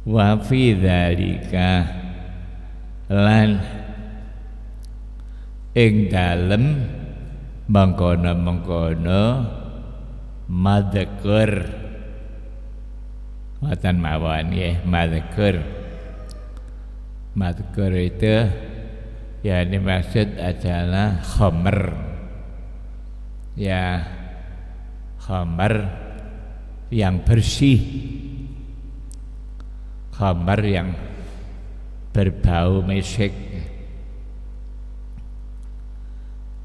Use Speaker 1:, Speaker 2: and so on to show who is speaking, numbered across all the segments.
Speaker 1: Wa fi dzalika lan ing dalem mengkono-mengkono madzakur watan mawon nggih madzakur itu yang dimaksud adalah khamr ya, khamr yang bersih, khamr yang berbau mesik.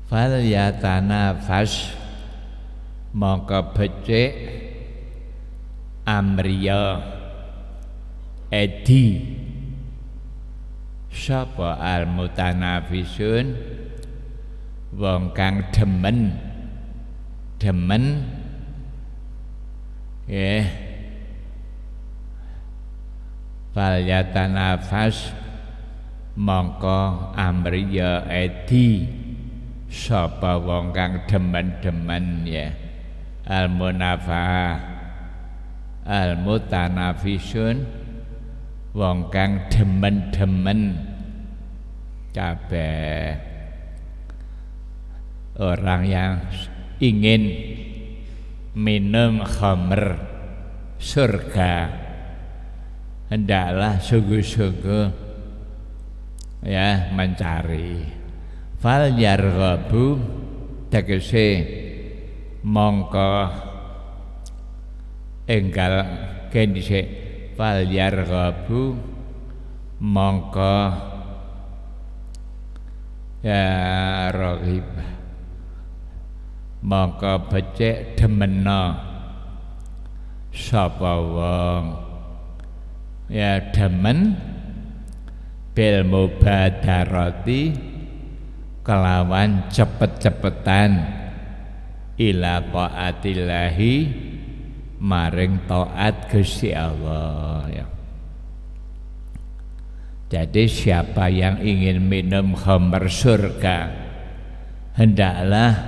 Speaker 1: Fal yatanafas mongko becik amriya edi sapa al mutanafisun wong kang demen nggih. Fal yatanafas mongko amriya edi sapa wong kang demen ya, al munafa al mutanafisun wong kang demen kabeh orang yang ingin minum khamr surga hendaklah sungguh-sungguh ya mencari. Fal yarghabu tegese mongko enggal kendise fal yarghabu mongko ya raghib mongko becik demena sapa wong ya demen bil mubadarati kelawan cepet-cepetan ila taatillahi maring taat Gusti Allah ya. Jadi siapa yang ingin minum khamr surga hendaklah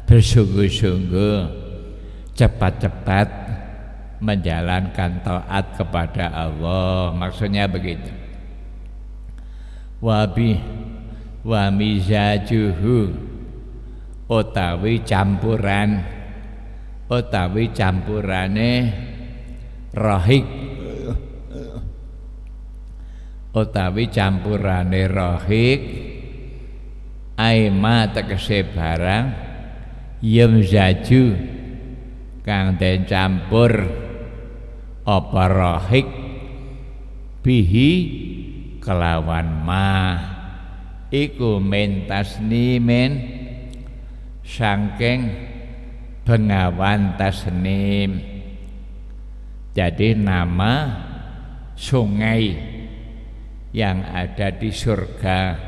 Speaker 1: bersungguh-sungguh cepat-cepat menjalankan taat kepada Allah, maksudnya begitu. Wa mizajuhu utawi campurane rahik aima tegese barang yamzaju kang den campur apa rahik bihi kelawan ma iku mentasnimen sangking bengawan tasnim. Jadi nama sungai yang ada di surga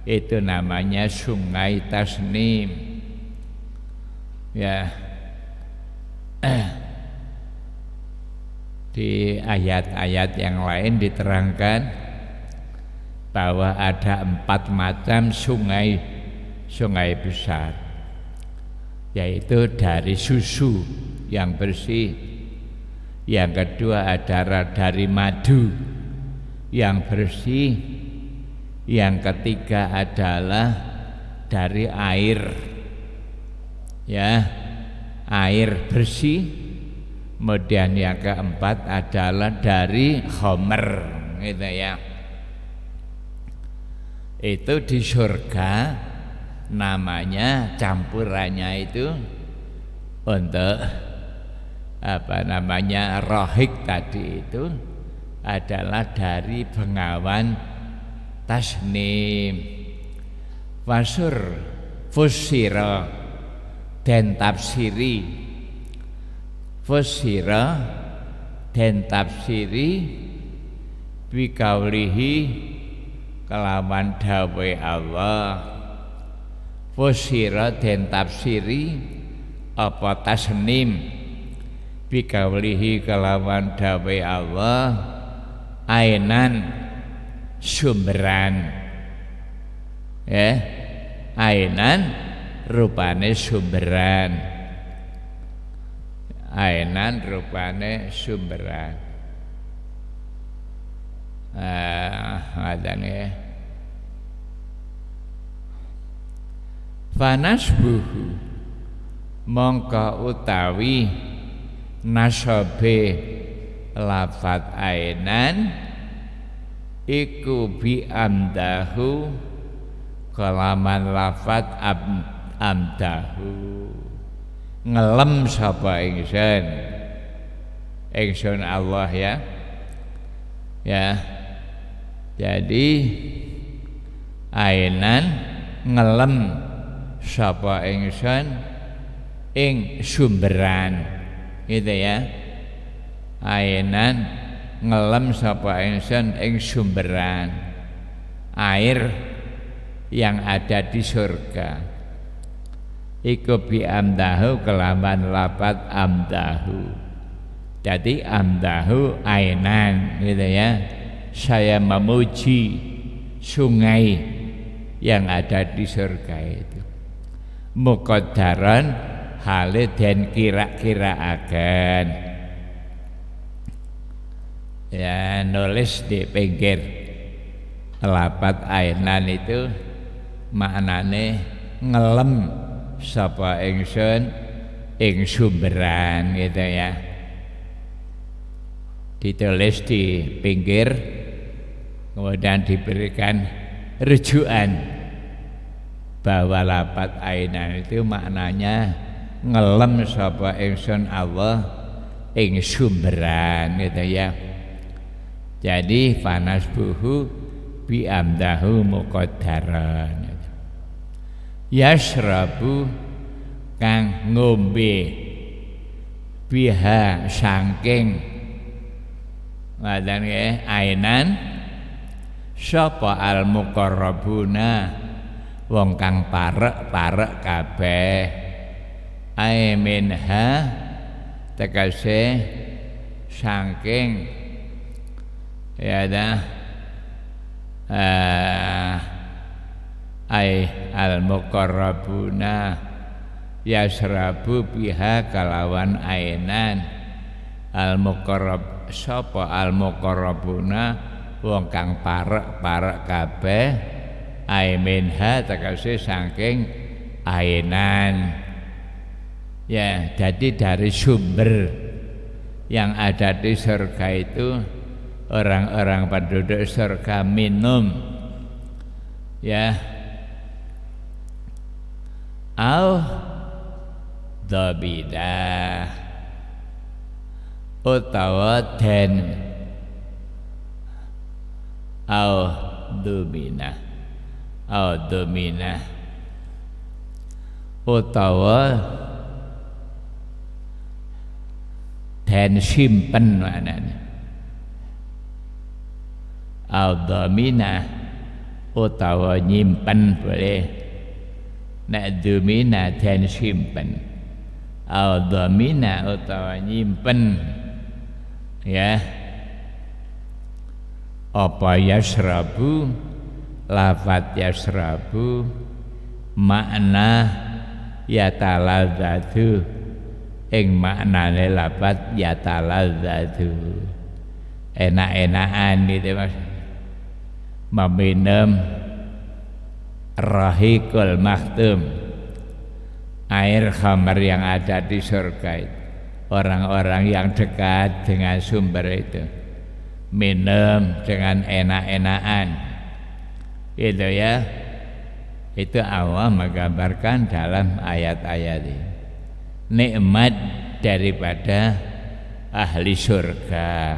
Speaker 1: itu namanya sungai tasnim ya. Di ayat-ayat yang lain diterangkan bahwa ada 4 macam sungai besar, yaitu dari susu yang bersih, yang kedua adalah dari madu yang bersih, yang ketiga adalah dari air ya, air bersih, kemudian yang keempat adalah dari khamr gitu ya. Itu di surga namanya campurannya itu untuk apa namanya rahik tadi itu adalah dari bengawan tasnim. Fusira den tafsiri bikaulihi kelawan dawe Allah. Fusira den tafsiri apa tasnim bikaulihi kelawan dawe Allah ainan sumberan ya, ainan rupane sumberan, ainan rupane sumberan. Ngaten ya. Fanasbuhu mongko utawi nasabe lafat ainan iku bi amdahu kalaman lafat amdahu ngelem sapa ingsun Allah ya jadi ainan ngelem sapa ingsun ing sumberan gitu ya. Ainan ngelem sapa ingsun ing sumberan air yang ada di surga iku bi amdahu kelawan lapat amdahu. Jadi amdahu ainan gitu ya, saya memuji sungai yang ada di surga itu. Muqaddaran hale den kira-kiraaken ya, nulis di pinggir lapat ainan itu maknane ngelem sapa ingsun ing sumberan gitu ya, ditulis di pinggir kemudian diberikan rujukan bahwa lapat ainan itu maknanya ngelem sapa ingsun Allah ing sumberan gitu ya. Jadi fanasbuhu bi amdahu muqaddaran. Yasrabu kang ngombe biha saking ngaten nggih ainan sapa al muqarrabuna wong kang parek kabeh ae minha tegese saking ya dah ai al muqarrabuna yasrabu biha kalawan ainan al muqarrab sapa al muqarrabuna wong kang parek kabeh ai minha tegese saking ainan ya. Jadi dari sumber yang ada di surga itu orang-orang penduduk surga minum ya. Au dhabidah utawa den au domina utawa den simpen maknane au domina utawa nyimpen boleh. Nek domina den simpen, au domina utawa nyimpen ya. Apa yasrabu lafat yasrabu makna yataladzatu ing maknane lafat yataladzatu enak-enakan gitu Mas, meminum rahikul maktum air khamar yang ada di surga itu. Orang-orang yang dekat dengan sumber itu minum dengan enak-enakan itu ya. Itu Allah menggambarkan dalam ayat-ayat ini nikmat daripada ahli surga.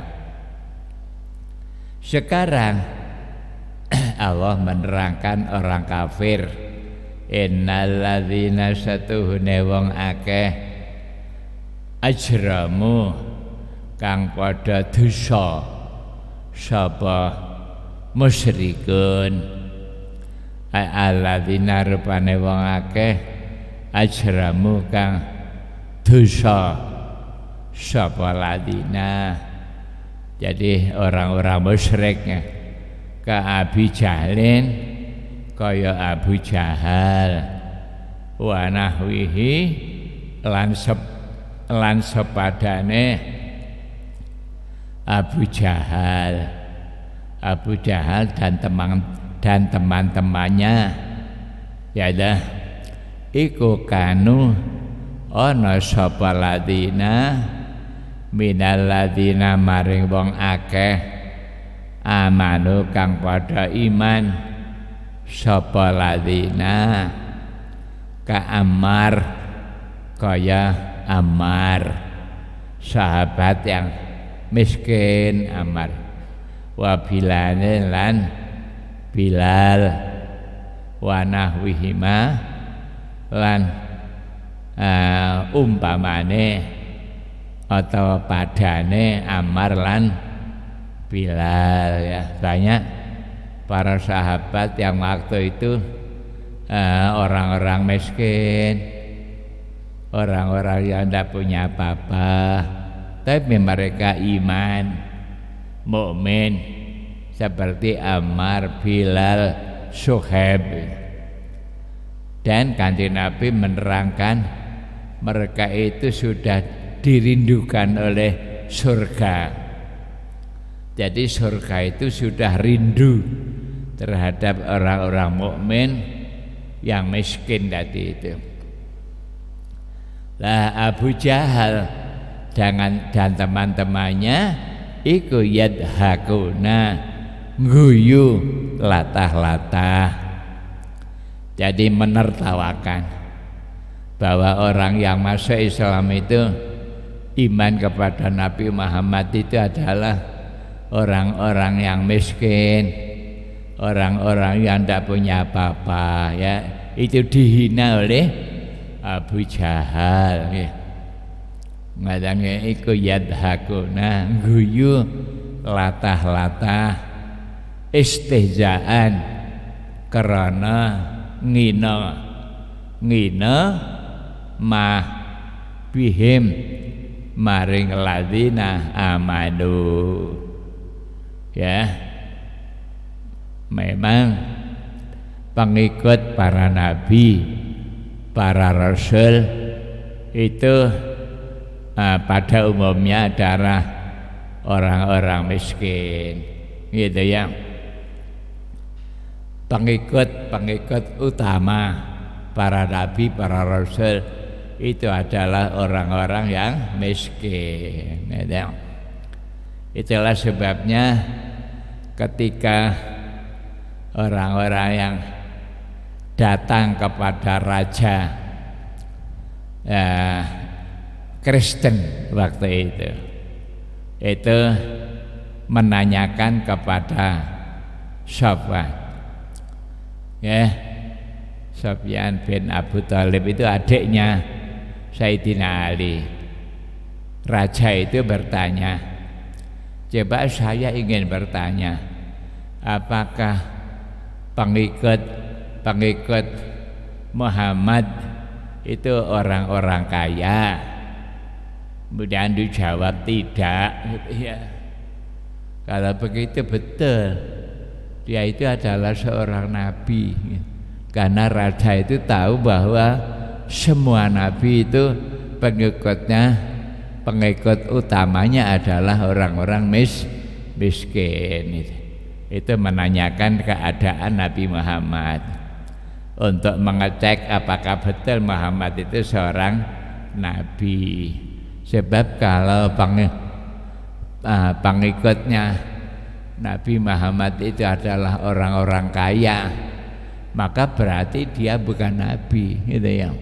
Speaker 1: Sekarang Allah menerangkan orang kafir, innalladzina satuhune wong akeh ajramu kang padha dosa sapa musyrikun. Alladzina rupane wong akeh ajramu kang dosa sapa ladina. Jadi orang-orang musyriknya ka Abi Jahlin kaya Abu Jahal wa nahwihi lan sepadane Abu Jahal. Abu Jahal dan teman-temannya ya dah iku kanu ana sapa ladina minal ladina maring wong akeh amanu kang padha iman sapa ladina ka Ammar kaya Ammar sahabat yang miskin Ammar wa Bilal lan Bilal wa nahwihima lan umpamane atau padane Ammar lan Bilal ya. Banyak para sahabat yang waktu itu orang-orang miskin, orang-orang yang tidak punya apa-apa, tapi mereka iman, mukmin seperti Ammar, Bilal, Suhaib. Dan Kanjeng Nabi menerangkan mereka itu sudah dirindukan oleh surga. Jadi surga itu sudah rindu terhadap orang-orang mukmin yang miskin tadi itu. Lah Abu Jahal dan teman-temannya iku yadhakuna guyu latah-latah. Jadi menertawakan bahwa orang yang masuk Islam itu iman kepada Nabi Muhammad itu adalah orang-orang yang miskin, orang-orang yang tidak punya apa-apa ya. Itu dihina oleh Abu Jahal ya. Ngadane iku yadhakuna guyu latah-latah istihzaan karena ngina mah bihim maring ladina amanu ya. Memang pengikut para nabi, para rasul itu pada umumnya adalah orang-orang miskin gitu ya. Pengikut utama para nabi, para rasul itu adalah orang-orang yang miskin gitu. Itulah sebabnya ketika orang-orang yang datang kepada raja Kristen waktu itu menanyakan kepada Sofyan ya, Sofyan bin Abu Thalib itu adiknya Sayyidina Ali. Raja itu bertanya, coba saya ingin bertanya, apakah pengikut Muhammad itu orang-orang kaya? Kemudian dijawab tidak ya. Kalau begitu betul, dia itu adalah seorang nabi. Karena raja itu tahu bahwa semua nabi itu pengikut utamanya adalah orang-orang miskin. Itu menanyakan keadaan Nabi Muhammad untuk mengecek apakah betul Muhammad itu seorang nabi. Sebab kalau pengikutnya Nabi Muhammad itu adalah orang-orang kaya, maka berarti dia bukan nabi gitu ya.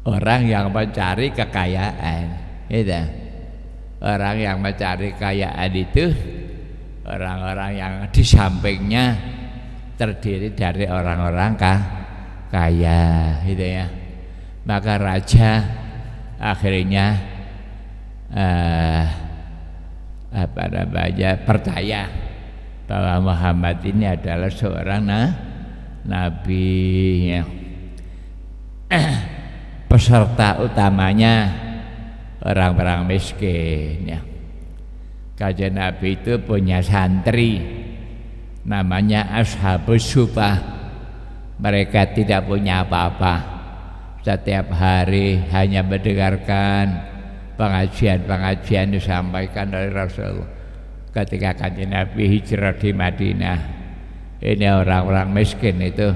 Speaker 1: Orang yang mencari kekayaan gitu. Orang yang mencari kekayaan itu orang-orang yang di sampingnya terdiri dari orang-orang kaya gitu ya. Maka raja akhirnya percaya bahwa Muhammad ini adalah seorang nabi ya. Peserta utamanya orang-orang miskin ya. Kanjeng Nabi itu punya santri namanya Ashabus Sufah. Mereka tidak punya apa-apa, setiap hari hanya mendengarkan pengajian-pengajian disampaikan oleh Rasulullah. ketika Kanjeng Nabi hijrah di Madinah. Ini orang-orang miskin itu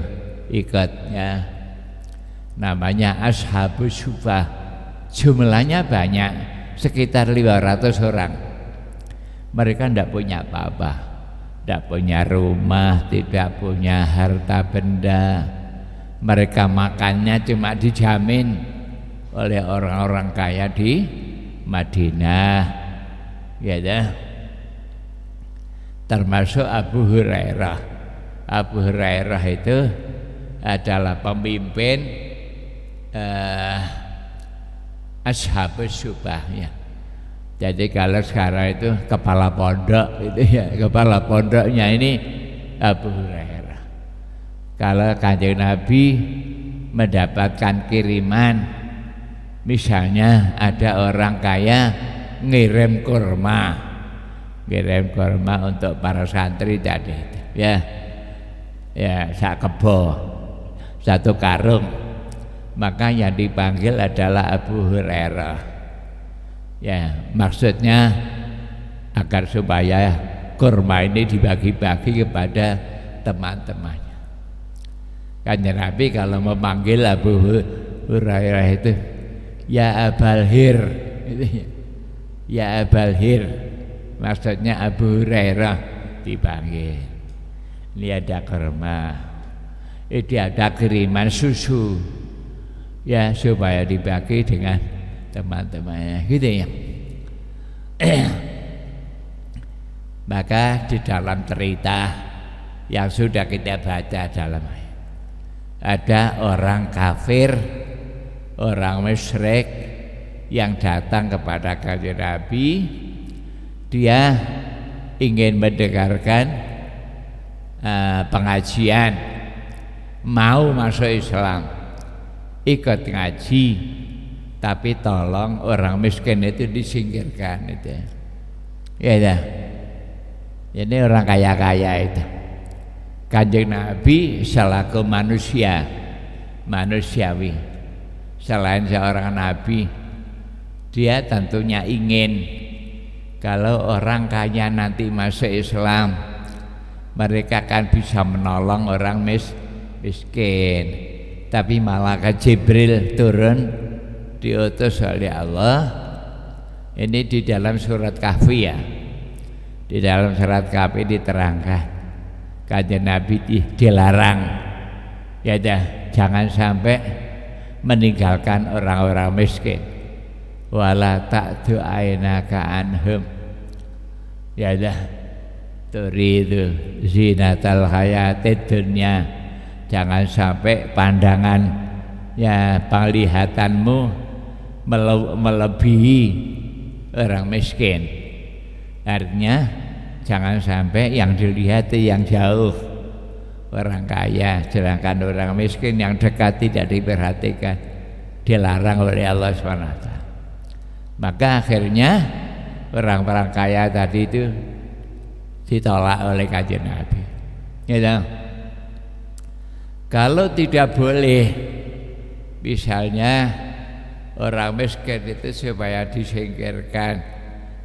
Speaker 1: ikutnya, namanya Ashabus Sufah. Jumlahnya banyak, sekitar 500 orang. Mereka tidak punya apa-apa, tidak punya rumah, tidak punya harta benda. Mereka makannya cuma dijamin oleh orang-orang kaya di Madinah, ya dah. Termasuk Abu Hurairah. Abu Hurairah itu adalah pemimpin Ashabus Sufah ya. Jadi kalau sekarang itu kepala pondok itu ya, kepala pondoknya ini Abu Hurairah. Kalau Kanjeng Nabi mendapatkan kiriman, misalnya ada orang kaya ngirim kurma untuk para santri tadi, ya sak kebo, satu karung, maka yang dipanggil adalah Abu Hurairah. Ya, maksudnya agar supaya kurma ini dibagi-bagi kepada teman-temannya. Kanjeng Nabi kalau memanggil Abu Hurairah itu, ya Abal Hir, ya Abal Hir, maksudnya Abu Hurairah dipanggil. Ini ada kurma, ini ada kiriman susu, ya supaya dibagi dengan teman-temannya, gitu ya. Maka di dalam cerita yang sudah kita baca dalam ayat, ada orang kafir, orang musyrik yang datang kepada Kanjeng Nabi. Dia ingin mendengarkan pengajian, mau masuk Islam, ikut ngaji, tapi tolong orang miskin itu disingkirkan itu. Ya dah. Ini orang kaya-kaya itu. Kanjeng Nabi selaku manusiawi, selain seorang nabi, dia tentunya ingin kalau orang kaya nanti masuk Islam, mereka akan bisa menolong orang miskin. Tapi malaikat Jibril turun diutus oleh Allah. Ini di dalam surat Kahfi ya. Di dalam surat Kahfi diterangkan Kanjeng Nabi dilarang, ya dah, jangan sampai meninggalkan orang-orang miskin. Wala ta'du ainaka anhum, ya dah, turidu zinatal hayatid dunya, jangan sampai pandangan ya penglihatanmu melebihi orang miskin. Artinya jangan sampai yang dilihat yang jauh orang kaya, sedangkan orang miskin yang dekat tidak diperhatikan, dilarang oleh Allah SWT. Maka akhirnya orang-orang kaya tadi itu ditolak oleh Kanjeng Nabi. Ya, kalau tidak boleh, misalnya orang miskin itu supaya disingkirkan,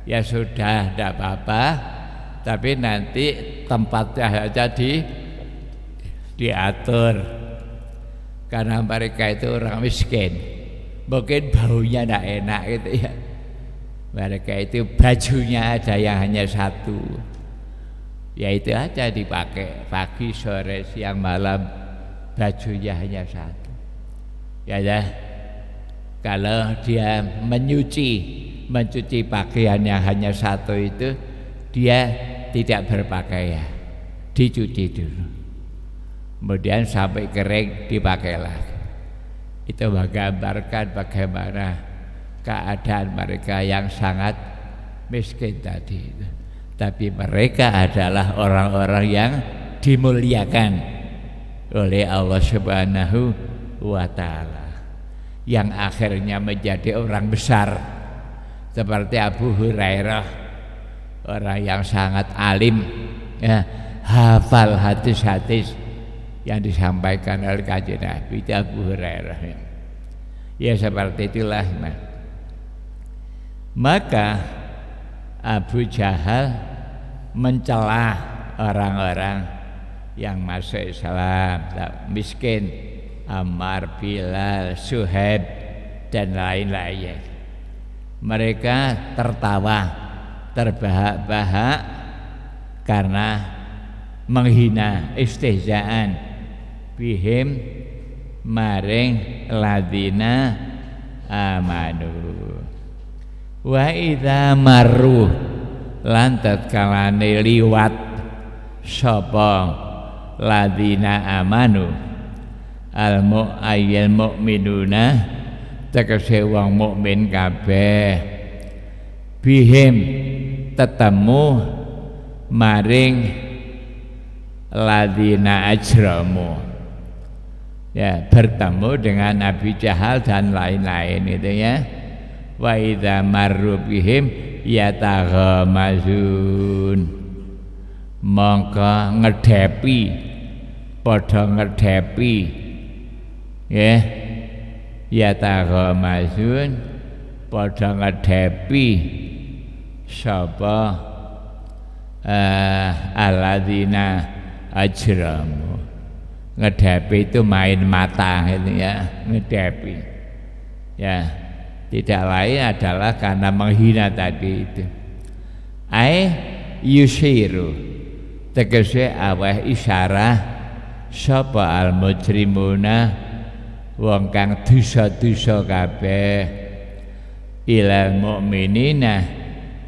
Speaker 1: ya sudah, tidak apa-apa. Tapi nanti tempatnya saja diatur, karena mereka itu orang miskin, mungkin baunya tidak enak gitu ya. Mereka itu bajunya ada yang hanya satu, ya itu aja dipakai pagi, sore, siang, malam, bajunya hanya satu. Ya dah, kalau dia mencuci pakaian yang hanya satu itu, dia tidak berpakaian, dicuci dulu, kemudian sampai kering dipakai lagi. Itu menggambarkan bagaimana keadaan mereka yang sangat miskin tadi. Tapi mereka adalah orang-orang yang dimuliakan oleh Allah Subhanahu wa Ta'ala, yang akhirnya menjadi orang besar seperti Abu Hurairah, orang yang sangat alim, ya, hafal hadis-hadis yang disampaikan oleh Kanjeng Nabi, Abu Hurairah. Ya seperti itulah. Maka Abu Jahal mencela orang-orang yang masuk Islam, miskin, Ammar, Bilal, Suhaib dan lain-lain. Mereka tertawa, terbahak-bahak karena menghina, istihzaan bihim maring ladina amanu. Wa idza marru lan tatkalane liwat sapa ladina amanu al mu'ayyil mu'minuna tegese wong mukmin kabeh bihim tetemu maring ladina ajramu, ya, bertemu dengan Abi Jahal dan lain-lain itu ya. Wa idza marru bihim yataghamazun, mongko ngedepi, padha ngedepi, ya, yataghamazun, padha ngedepi sapa alladzina ajramu. Ngedepi itu main mata gitu ya, ngedepi, ya, tidak lain adalah karena menghina tadi itu. Yushiru tegese aweh isyarah sapa al mujrimuna wong kang dosa-dosa kabeh ilal mukminina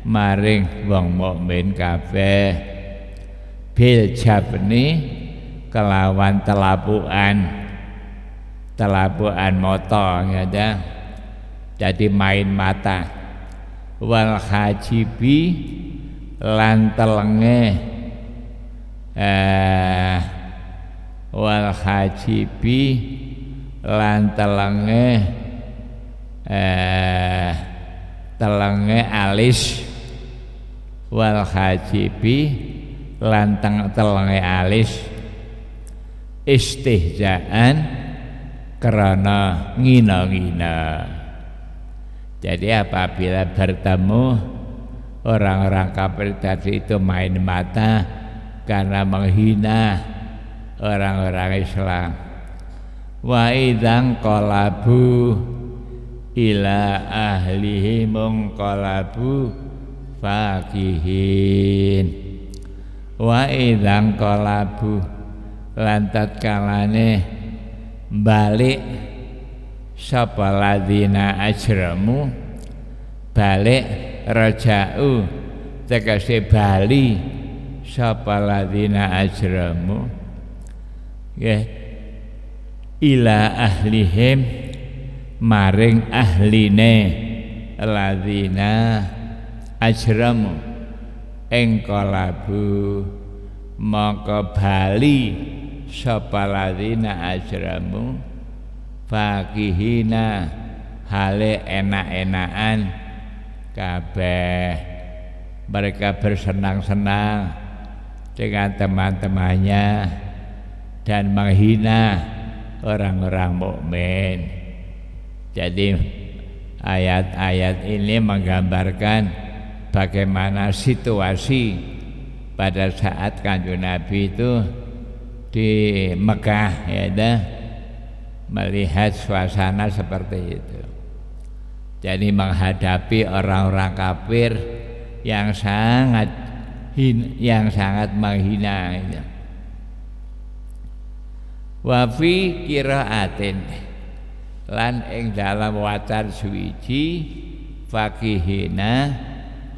Speaker 1: maring wong mukmin kabeh bil jabni kelawan telapuan mata ya. Jadi main mata wal hajibi lan telenge wal hajibi lan telenge alis wal hajibi lan telenge alis istihzaan karena ngina-ngina. Jadi apabila bertemu orang-orang kafir tadi itu main mata karena menghina orang-orang Islam. Wa idzan qalabu ila ahlihi munqalabu fakihin. Wa idzan qalabu lan tatkalane balik sapa ladina ajramu, balik raja'u tegese bali sapa ladina ajramu, ya, ila ahlihim maring ahline ladina ajramu ing qalabu maka bali sapa ladina ajramu fakihina hale enak-enakan kabeh. Mereka bersenang-senang dengan teman-temannya dan menghina orang-orang mukmin. Jadi ayat-ayat ini menggambarkan bagaimana situasi pada saat Kanjeng Nabi itu di Mekah, ya dah, melihat suasana seperti itu. Jadi menghadapi orang-orang kafir yang sangat menghina itu. Wa fi qiraatin lan ing dalam wacan suwiji fakihina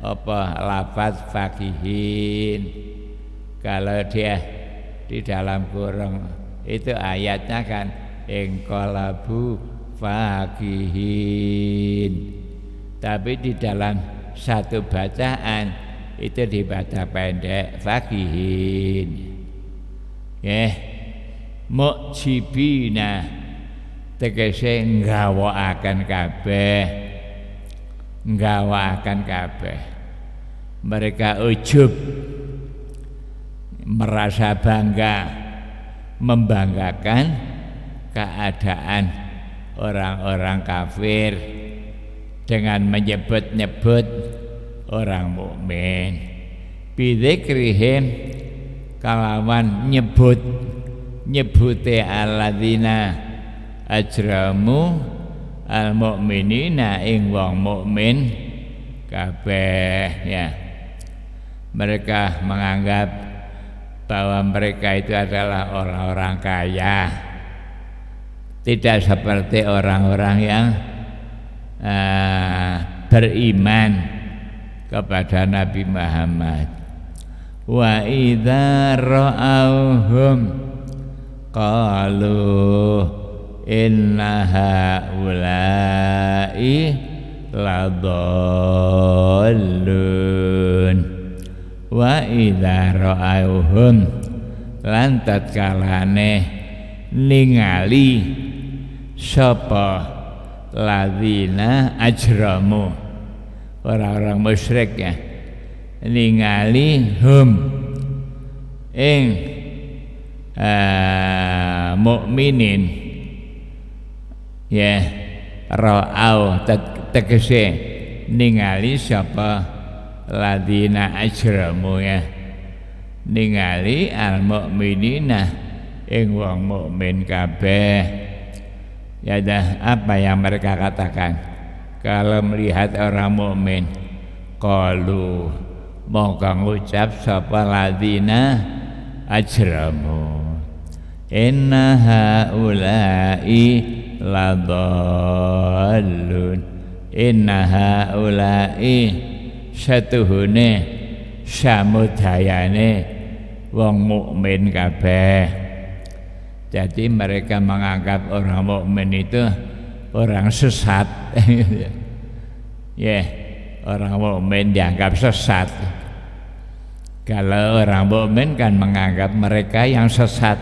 Speaker 1: apa lafaz fakihin. Kalau dia di dalam kurung itu ayatnya kan engkolabu fakihin, tapi di dalam satu bacaan itu dibaca pendek fakihin, ya, mu'jibina tegese nggawakaken kabeh, mereka ujub, merasa bangga, membanggakan keadaan orang-orang kafir dengan menyebut-nyebut orang mukmin. bidzikrihim kalawan nyebute alladzina ajramu al mukminina ing wong mukmin kabeh ya. Mereka menganggap bahwa mereka itu adalah orang-orang kaya, tidak seperti orang-orang yang beriman kepada Nabi Muhammad. Wa idza ra'awhum qalu inna haula'i ladallun. Wa idza ra'awhum lan tatkalane ningali sapa ladzina ajramu orang-orang musyrik ya, ningali hum ing mukminin ya, ra'au tegese ningali sapa ladzina ajramu ya, ningali al mukminina ing wong mukmin kabeh. Ya dah, apa yang mereka katakan kalau melihat orang mukmin? Qalu mongko ngucap sapa ladzina ajramu inna haula'i ladallun. Inna haula'i satuhune samudayane wong mukmin kabeh. Jadi mereka menganggap orang mukmin itu orang sesat. Ya, orang mukmin dianggap sesat. Kalau orang mukmin kan menganggap mereka yang sesat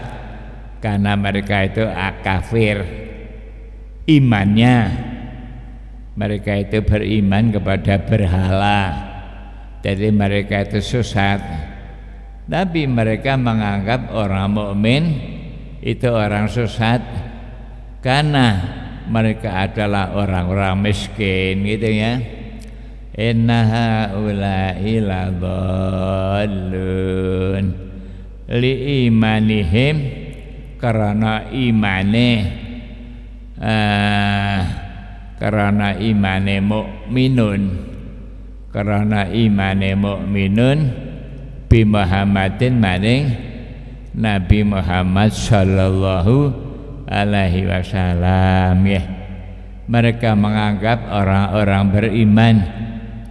Speaker 1: karena mereka itu kafir imannya. Mereka itu beriman kepada berhala. Jadi mereka itu sesat. Tapi mereka menganggap orang mukmin itu orang sesat karena mereka adalah orang-orang miskin gitu ya. Inna haula'i ladallun li imanihim karena imane mukminun, karena imane mukminun bi Muhammadin maring Nabi Muhammad sallallahu alaihi wasallam ya. Mereka menganggap orang-orang beriman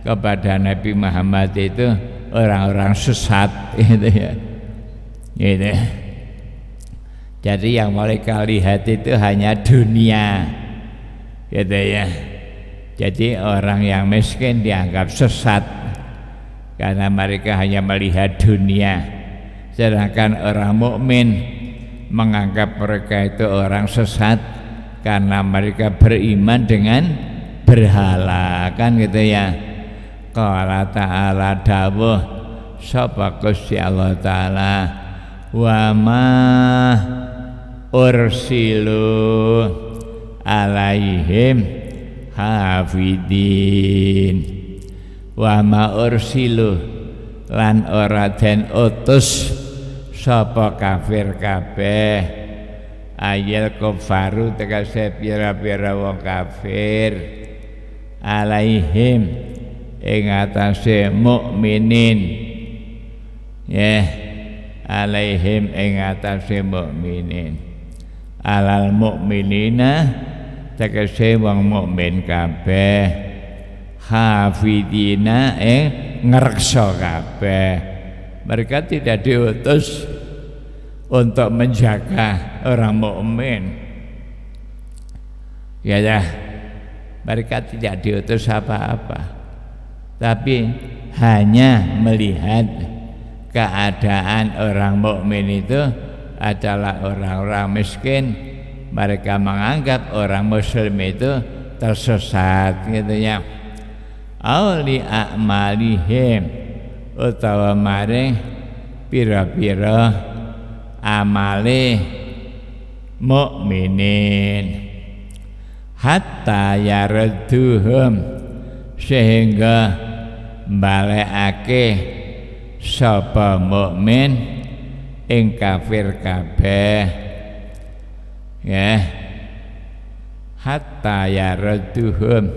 Speaker 1: kepada Nabi Muhammad itu orang-orang sesat gitu ya. Gitu. Jadi yang mereka lihat itu hanya dunia. Gitu ya. Jadi orang yang miskin dianggap sesat karena mereka hanya melihat dunia. Sedangkan orang mukmin menganggap mereka itu orang sesat karena mereka beriman dengan berhala, kan gitu ya. Qala ta'ala dawuh sapa Gusti Allah taala wa ma ursilu alaihim hafidin. Wa ma ursilu lan ora den utus sapa kafir kabeh, ayal kufaru tegese pira-pira wong kafir, alaihim ing atase mukminin ya, alaihim ing atase mukminin, alal mukminina tegese wong mukmin kabeh, hafidina ing ngreksa kabeh. Mereka tidak diutus untuk menjaga orang mukmin. Ya dah, mereka tidak diutus apa-apa, tapi hanya melihat keadaan orang mukmin itu adalah orang-orang miskin. Mereka menganggap orang muslim itu tersesat gitu ya. Auli a'malihim utawa maring pira-pira amale mukminin, hatta yaradduhum sehingga balekake sapa mukmin ing kafir kabeh ya hatta yaradduhum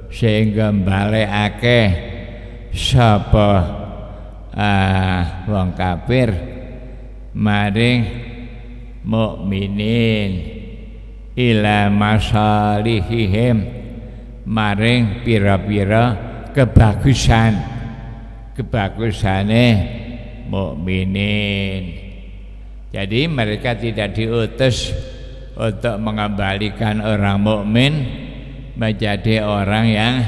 Speaker 1: sehingga balekake sapa wong kafir maring mukminin ila masalihihim maring pira-pira kebagusane mukminin. Jadi mereka tidak diutus untuk mengembalikan orang mukmin menjadi orang yang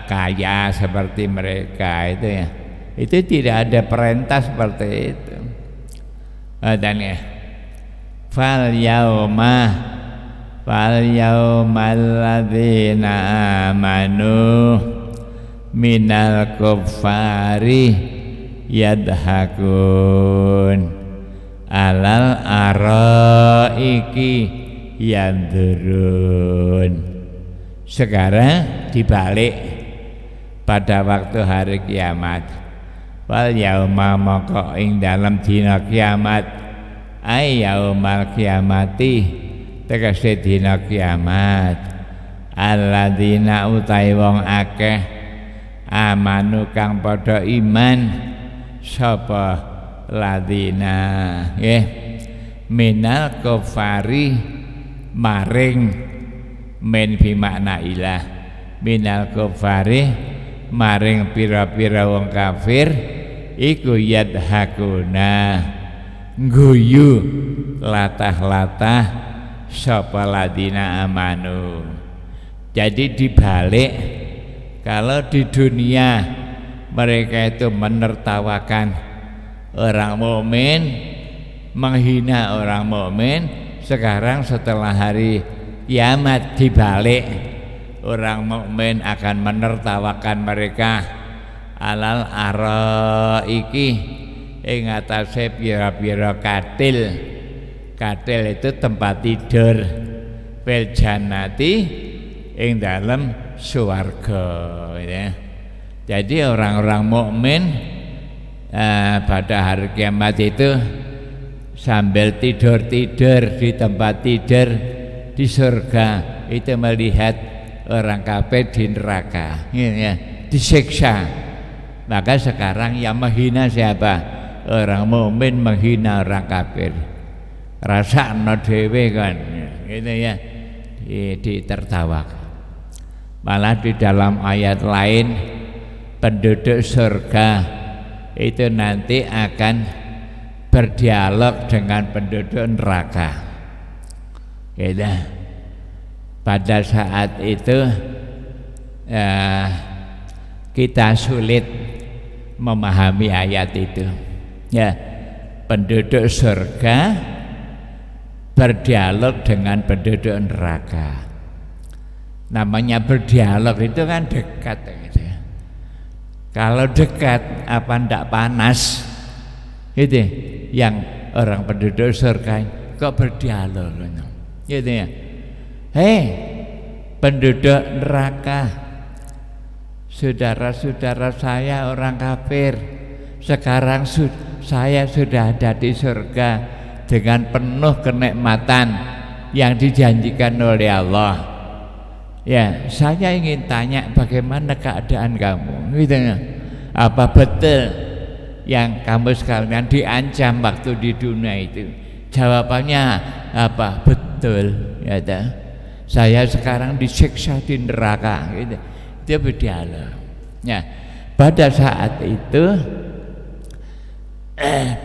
Speaker 1: kaya seperti mereka itu ya. Itu tidak ada perintah seperti itu. Dan ya fal yaumal ladzina amanu minal kuffari yadhakun alal araiki yandurun. Sekarang dibalik pada waktu hari kiamat. Wal yauma maka ing dalam dina kiamat ay yaumal kiamati tegese dina kiamat alladzina utai wong akeh amanu kang padha iman sapa ladzina nggih minal kufari maring men bi makna ilah minal kufari maring pira-pira wong kafir iku yadhakuna guyu latah-latah sapa ladina amanu. Jadi dibalik, kalau di dunia mereka itu menertawakan orang mukmin, menghina orang mukmin, sekarang setelah hari kiamat dibalik, orang mukmin akan menertawakan mereka alal araiki ing atase pira-pira katil. Katil itu tempat tidur fil jannati ing dalam swarga ya. Jadi orang-orang mukmin pada hari kiamat itu sambil tidur-tidur di tempat tidur di surga itu melihat orang kafir di neraka ya, disiksa. Maka sekarang yang menghina siapa? Orang mukmin menghina orang kafir. Rasakno dhewe kan, gitu ya, ditertawakan. Malah di dalam ayat lain penduduk surga itu nanti akan berdialog dengan penduduk neraka. Gitu. Pada saat itu kita sulit memahami ayat itu. Ya, penduduk surga berdialog dengan penduduk neraka. Namanya berdialog itu kan dekat gitu ya. Kalau dekat apa ndak panas gitu ya. Yang orang penduduk surga kok berdialog gitu ya. Hei penduduk neraka, saudara-saudara saya orang kafir, sekarang saya sudah ada di surga dengan penuh kenikmatan yang dijanjikan oleh Allah. Ya, saya ingin tanya bagaimana keadaan kamu? Gitu ya. Apa betul yang kamu sekalian diancam waktu di dunia itu? Jawabannya apa? Betul, ya. Saya sekarang disiksa di neraka, gitu. Dia berdialog. Ya, pada saat itu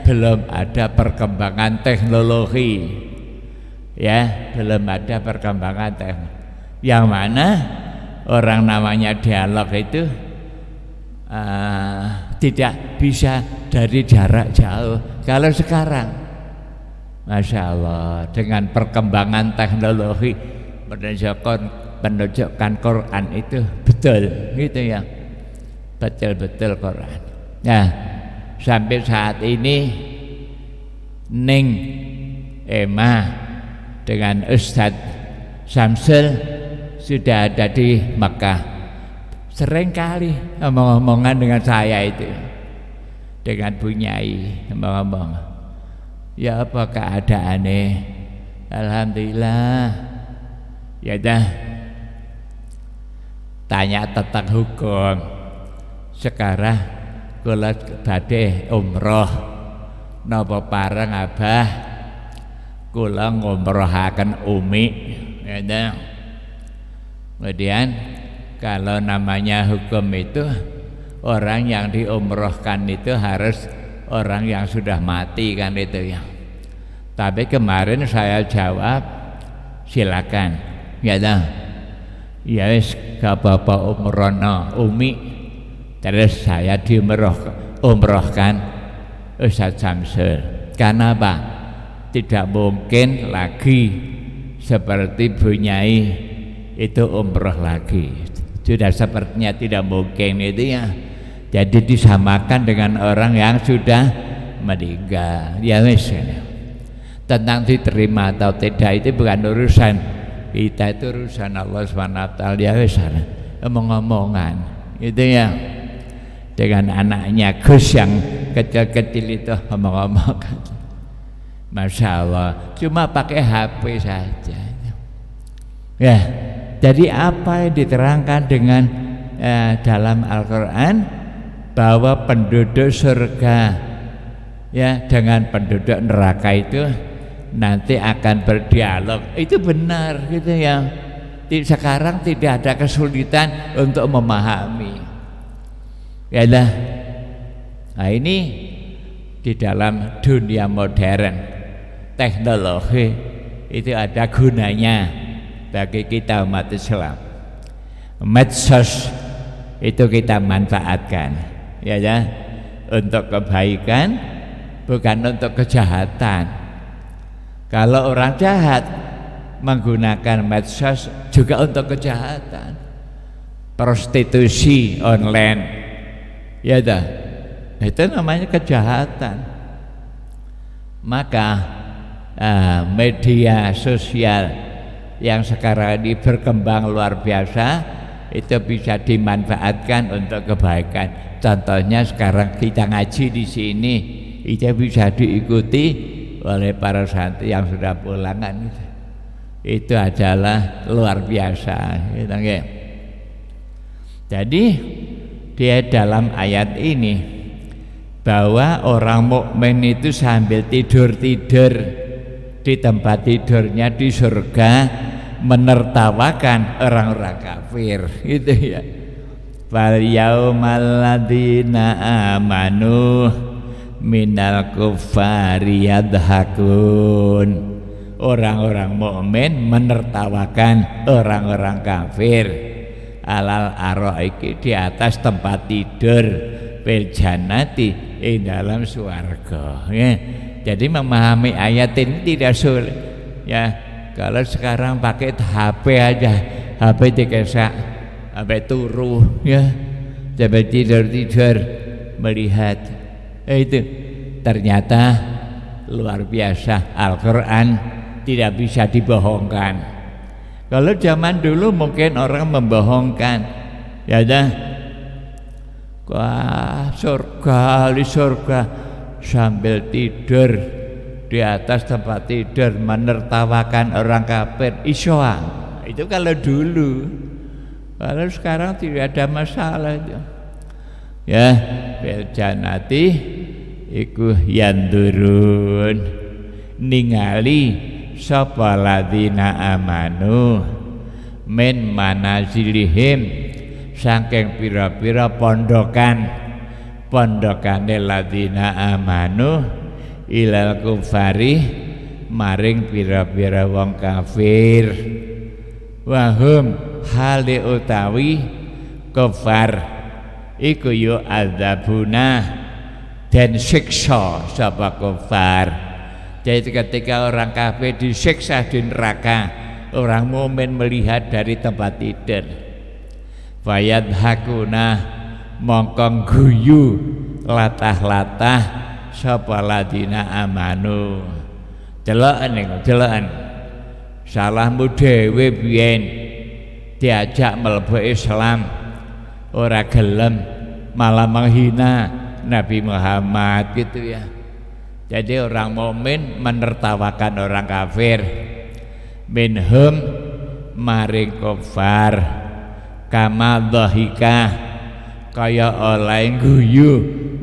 Speaker 1: belum ada perkembangan teknologi, ya, belum ada perkembangan teknologi. Yang mana orang namanya dialog itu tidak bisa dari jarak jauh. Kalau sekarang, masya Allah, dengan perkembangan teknologi menunjukkan Quran itu betul, gitu ya, betul-betul Quran. Nah, sampai saat ini Ning Emah dengan Ustadz Samsul sudah ada di Mekah. Sering kali omong-omongan dengan saya itu. dengan Bu Nyai ngomong, ya apa keadaannya? Alhamdulillah. Ya dah, tanya tentang hukum. Sekarang kula badhe umroh napa pareng Abah kula ngumrohaken Umi. Ya dah. Kemudian kalau namanya hukum itu orang yang diumrohkan itu harus orang yang sudah mati kan itu ya. Tapi kemarin saya jawab silakan. Ya dah. Ya wis gak apa-apa umrohna Umi. Terus saya diumrohkan Ustaz Samsul. Karena apa? Tidak mungkin lagi seperti Bu Nyai itu umroh lagi. Sudah sepertinya tidak mungkin itu ya. Jadi disamakan dengan orang yang sudah meninggal. Ya wis. Tentang diterima atau tidak itu bukan urusan kita, itu urusan Allah SWT. Ya wis, omong-omongan itu ya. Dengan anaknya Gus yang kecil-kecil itu omong-omongan. Masya Allah, cuma pakai HP saja. Ya, jadi apa yang diterangkan dengan dalam Al-Quran bahwa penduduk surga ya dengan penduduk neraka itu nanti akan berdialog, itu benar gitu ya. Sekarang tidak ada kesulitan untuk memahami. Ya lah. Nah ini di dalam dunia modern teknologi itu ada gunanya bagi kita umat Islam. Medsos itu kita manfaatkan ya untuk kebaikan, bukan untuk kejahatan. Kalau orang jahat menggunakan medsos juga untuk kejahatan, prostitusi online, ya dah, itu namanya kejahatan. Maka media sosial yang sekarang ini berkembang luar biasa itu bisa dimanfaatkan untuk kebaikan. Contohnya sekarang kita ngaji di sini, itu bisa diikuti oleh para santri yang sudah pulangan. Itu adalah luar biasa gitu. Jadi dia dalam ayat ini bahwa orang mukmin itu sambil tidur-tidur di tempat tidurnya di surga menertawakan orang-orang kafir gitu ya. Fal yaumal ladzina amanu minal kuffari yadhakun. Orang-orang mukmin menertawakan orang-orang kafir alal araiki di atas tempat tidur fil jannati dalam swarga ya. Jadi memahami ayat ini tidak sulit ya. Kalau sekarang pakai HP aja, HP dikesak sampai turu ya, sampai tidur-tidur melihat itu ternyata luar biasa. Al-Quran tidak bisa dibohongkan. Kalau zaman dulu mungkin orang membohongkan ya dah, wah surga, di surga sambil tidur di atas tempat tidur menertawakan orang kafir isya. Itu kalau dulu. Kalau sekarang tidak ada masalah itu. Ya, bil jannati iku yandurun ningali sapa ladina amanu min manazilihim saking pira-pira pondokane ladina amanu ilal kufari maring pira-pira wong kafir wahum hali utawi kufar iku yu adzabuna dan siksa sapa kufar. Jadi ketika orang kafir disiksa di neraka, orang mukmin melihat dari tempat tidur. Fayadhakuna mongkong guyu latah-latah sapa ladina amanu. Deloken salahmu dhewe biyen diajak mlebu Islam ora gelem, malah menghina Nabi Muhammad gitu ya. Jadi orang mukmin menertawakan orang kafir. Minhum maring kufar kama dhahika kaya oleh guyu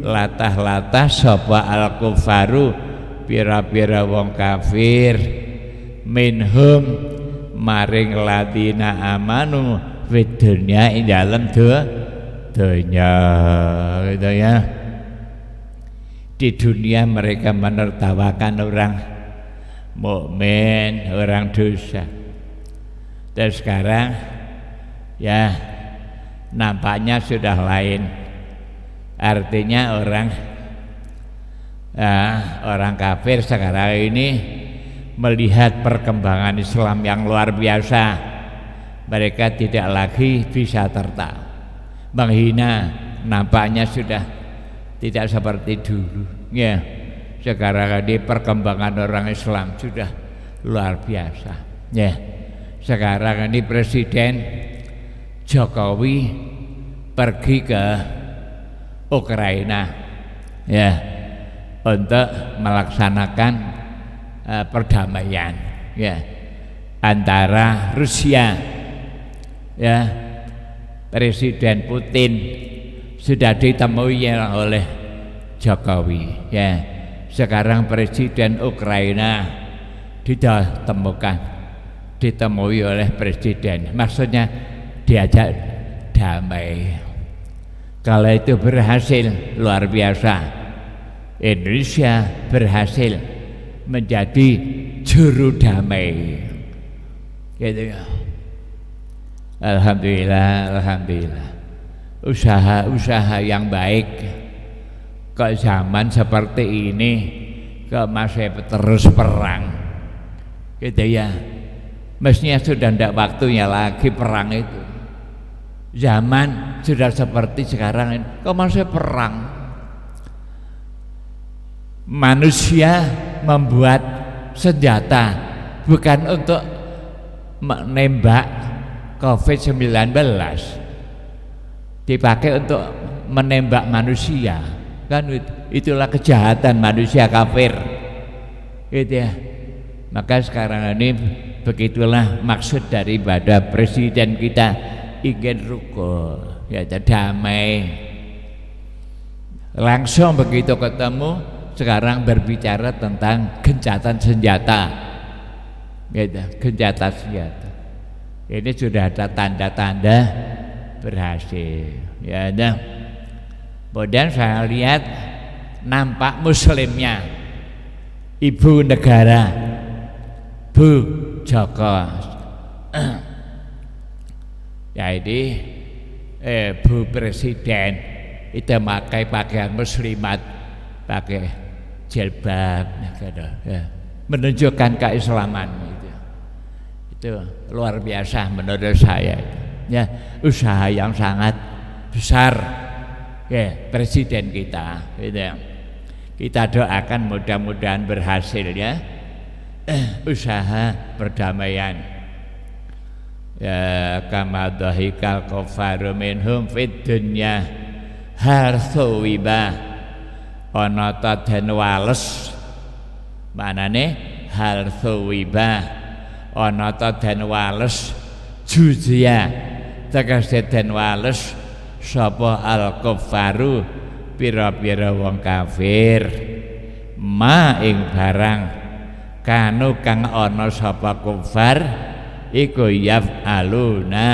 Speaker 1: latah-latah sapa al kufaru pira-pira wong kafir minhum maring ladina amanu fid dunya ing dalem dunya gitu ya. Di dunia mereka menertawakan orang mukmin, orang dosa. Dan sekarang ya nampaknya sudah lain. Artinya orang kafir sekarang ini melihat perkembangan Islam yang luar biasa. Mereka tidak lagi bisa tertawa, menghina, nampaknya sudah tidak seperti dulu ya. Sekarang ini perkembangan orang Islam sudah luar biasa ya. Sekarang ini Presiden Jokowi pergi ke Ukraina ya untuk melaksanakan perdamaian ya antara Rusia ya. Presiden Putin sudah ditemui oleh Jokowi ya. Sekarang Presiden Ukraina ditemui oleh Presiden, maksudnya diajak damai. Kalau itu berhasil luar biasa, Indonesia berhasil menjadi juru damai gitu ya. Alhamdulillah, alhamdulillah. Usaha-usaha yang baik. Kok zaman seperti ini kok masih terus perang gitu ya. Mestinya sudah tidak waktunya lagi perang itu. Zaman sudah seperti sekarang ini kok masih perang. Manusia membuat senjata bukan untuk menembak COVID-19, dipakai untuk menembak manusia. Kan itulah kejahatan manusia kafir gitu ya. Maka sekarang ini begitulah maksud daripada presiden kita ingin rukun ya, damai. Langsung begitu ketemu sekarang berbicara tentang gencatan senjata gitu, gencatan senjata. Ini sudah ada tanda-tanda berhasil ya. Kemudian saya lihat nampak muslimnya ibu negara Bu Joko jadi Bu Presiden itu pakai pakaian muslimat, pakai jilbab gitu, ya. Menunjukkan keislaman itu luar biasa menurut saya ya. Usaha yang sangat besar ya presiden kita gitu ya. Kita doakan mudah-mudahan berhasil ya usaha perdamaian ya. Kama dhahikal kufaru minhum fid dunya harthu wibah ana ta den wales, manane harthu wibah ana ta den wales juzya tegese den wales sapa al kufaru pira-pira wong kafir ma ing barang kanu kang ana sapa kufar iku yaf'aluna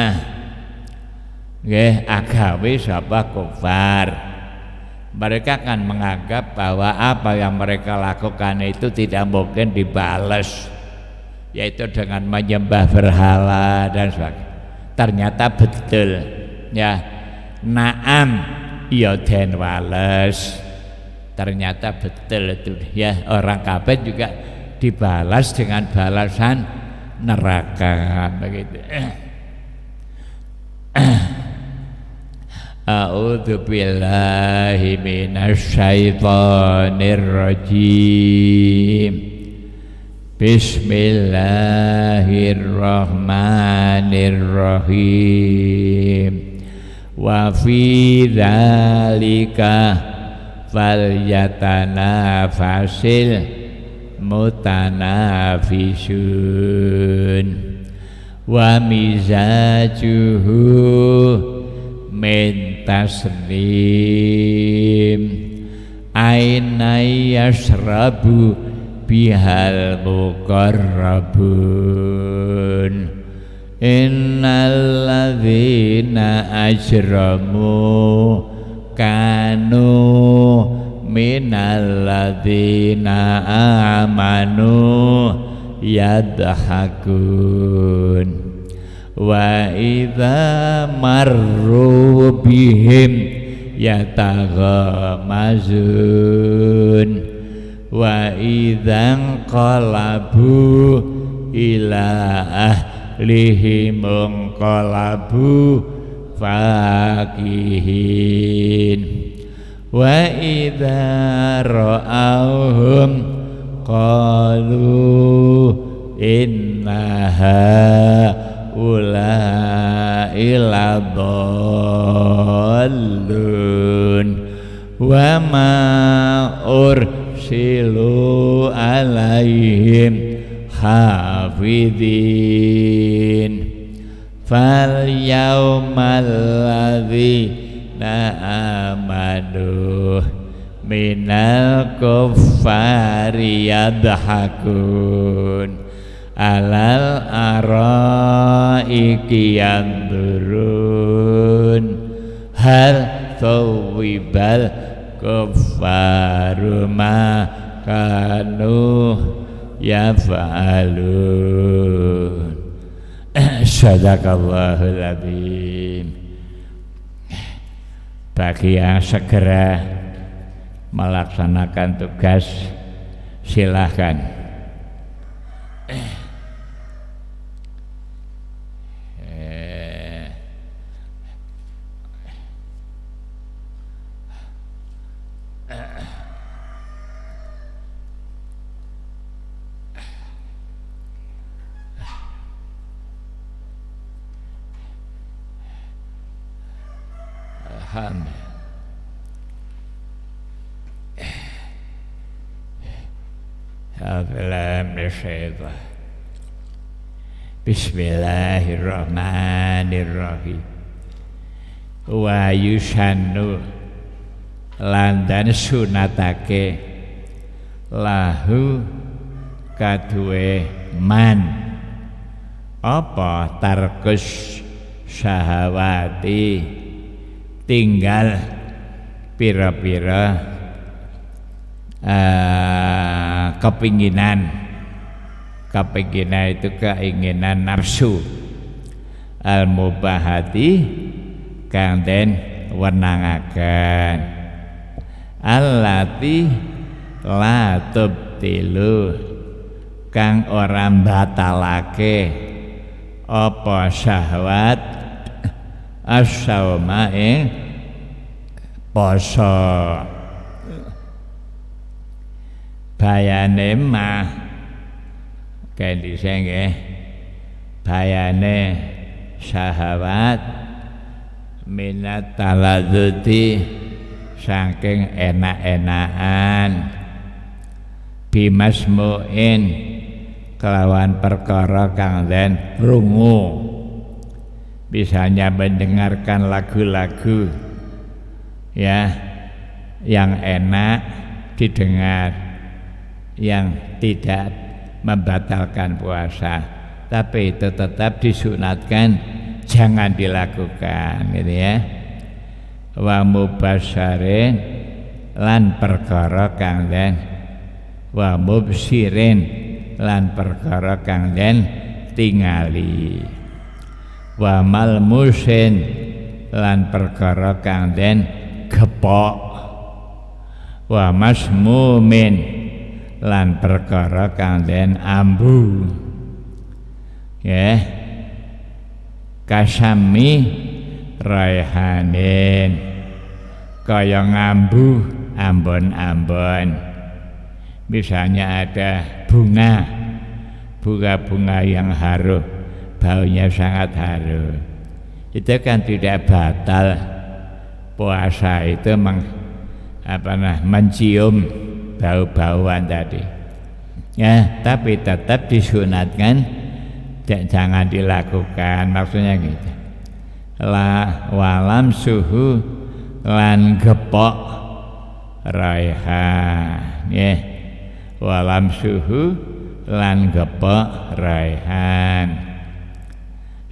Speaker 1: nggih agawe sapa kufar. Mereka kan menganggap bahwa apa yang mereka lakukan itu tidak mungkin dibalas, yaitu dengan menyembah berhala dan sebagainya. Ternyata betul ya. Naam ya den wales, ternyata betul itu ya. Orang kafir juga dibalas dengan balasan neraka begitu. A'udzu billahi minasyaitonir rajim. Bismillahirrahmanirrahim. Wa fi dzalika falyatanafasil mutanafisun wa mizajuhu min taslim ainai yasrabu bihal muqarrabun innal ladzina ajramu kanu minal ladzina amanu yadhakun wa idza marru bihim yataghamazun wa idza qalabu ila ahlihim qalabu fakihin wa idza ra'awhum qalu innaha ula dhallun wa ma ursilu alaihim hafidhin fal yawmal ladzina amanu minal kuffari yadhakun alal araiki yanzurun hal thawibal kuffaru ma kanu yaf'alun. Sadaqallahul adzim. Bagi yang segera melaksanakan tugas silahkan. Bismillahirrahmanirrahim. Wa yusannu lan dan sunatake lahu kaduwe man apa tarkus syahawati tinggal pira-pira kepinginan itu keinginan nafsu al mubahati kang den wenangaken allati la tubtilu kang ora batalake apa syahwat as-sauma ing poso bayane mah kendise nggih bayane syahwat minat taladzuti saking enak-enakan bimasmuin kelawan perkara kang den rungu misalnya mendengarkan lagu-lagu ya yang enak didengar yang tidak membatalkan puasa tapi itu tetap disunatkan jangan dilakukan gitu ya wa mubassarin lan perkara kang den wa mubsirin lan perkara kang den tingali wa malmusin lan perkara kang den gepok wa masmumin lan perkara kang den ambu ya kasami raihanin kaya ngambu ambon-ambon misalnya ada bunga yang harum baunya sangat harum itu kan tidak batal puasa itu mencium bau-bauan tadi. Ya, tapi tetap disunatkan jangan dilakukan, maksudnya gitu. Walam suhu lan gepok raihan, ya. Walam suhu lan gepok raihan.